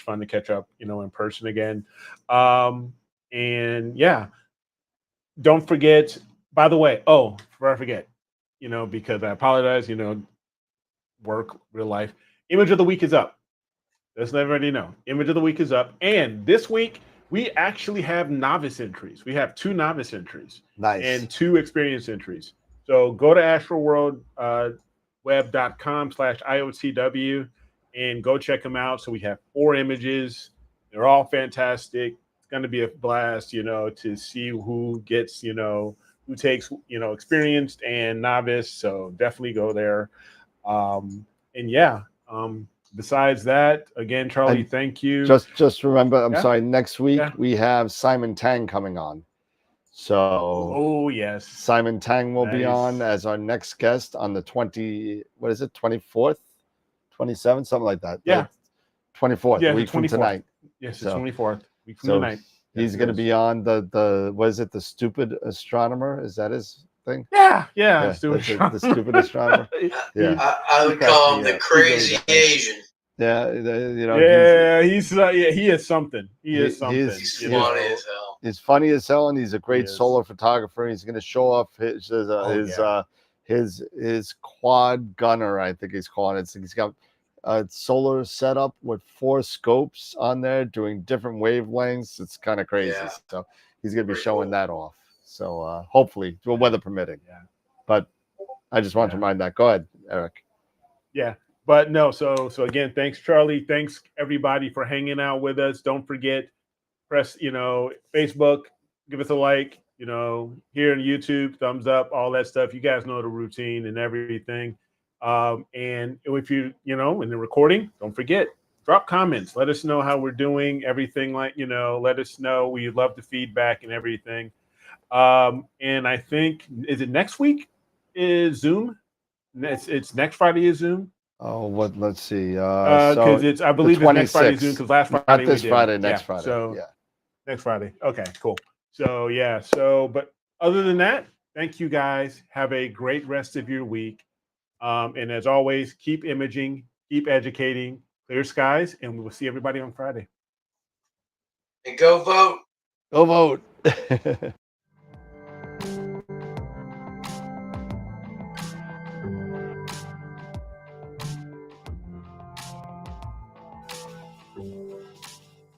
fun to catch up, you know, in person again. And yeah, don't forget. By the way, before I forget, you know, because I apologize, you know, work, real life. Image of the week is up. Let's let everybody know. Image of the week is up. And this week, we actually have novice entries. We have 2 novice entries. Nice. And 2 experience entries. So go to astroworldweb.com/IOTW and go check them out. So we have 4 images. They're all fantastic. It's going to be a blast, you know, to see who gets, you know, who takes, you know, experienced and novice. So definitely go there. Besides that, again, Charlie, thank you. Just remember, I'm sorry, next week we have Simon Tang coming on. So yes, Simon Tang will be on as our next guest on the 24th, 27th, something like that. Yeah. 24th, yeah, a week from tonight. Yes, the 24th, week from so tonight. He's going to be on the what is it, the stupid astronomer? Is that his thing? Yeah. The stupid astronomer. Yeah. I would call him the crazy Asian. Yeah, you know. Yeah, he is something. He is something. He's funny as hell. He's funny as hell, and he's a great solar photographer. He's going to show off his quad gunner, I think he's calling it. So he's got a solar setup with 4 scopes on there doing different wavelengths. It's kind of crazy. Yeah. So he's going to be showing that off. So hopefully, weather permitting. Yeah. But I just want to remind that. Go ahead, Eric. Yeah. But no, so again, thanks, Charlie. Thanks, everybody, for hanging out with us. Don't forget, press, you know, Facebook, give us a like, you know, here on YouTube, thumbs up, all that stuff. You guys know the routine and everything. And if you know, in the recording, don't forget, drop comments. Let us know how we're doing, everything, like, you know, let us know. We love the feedback and everything. And I think, is it next week is Zoom? It's next Friday is Zoom. Oh, let's see. Because it's, I believe it's next Friday Zoom, because last Friday not this Friday, next Friday. So next Friday. Okay, cool. So but other than that, thank you guys. Have a great rest of your week. And as always, keep imaging, keep educating, clear skies, and we will see everybody on Friday. And go vote. Go vote.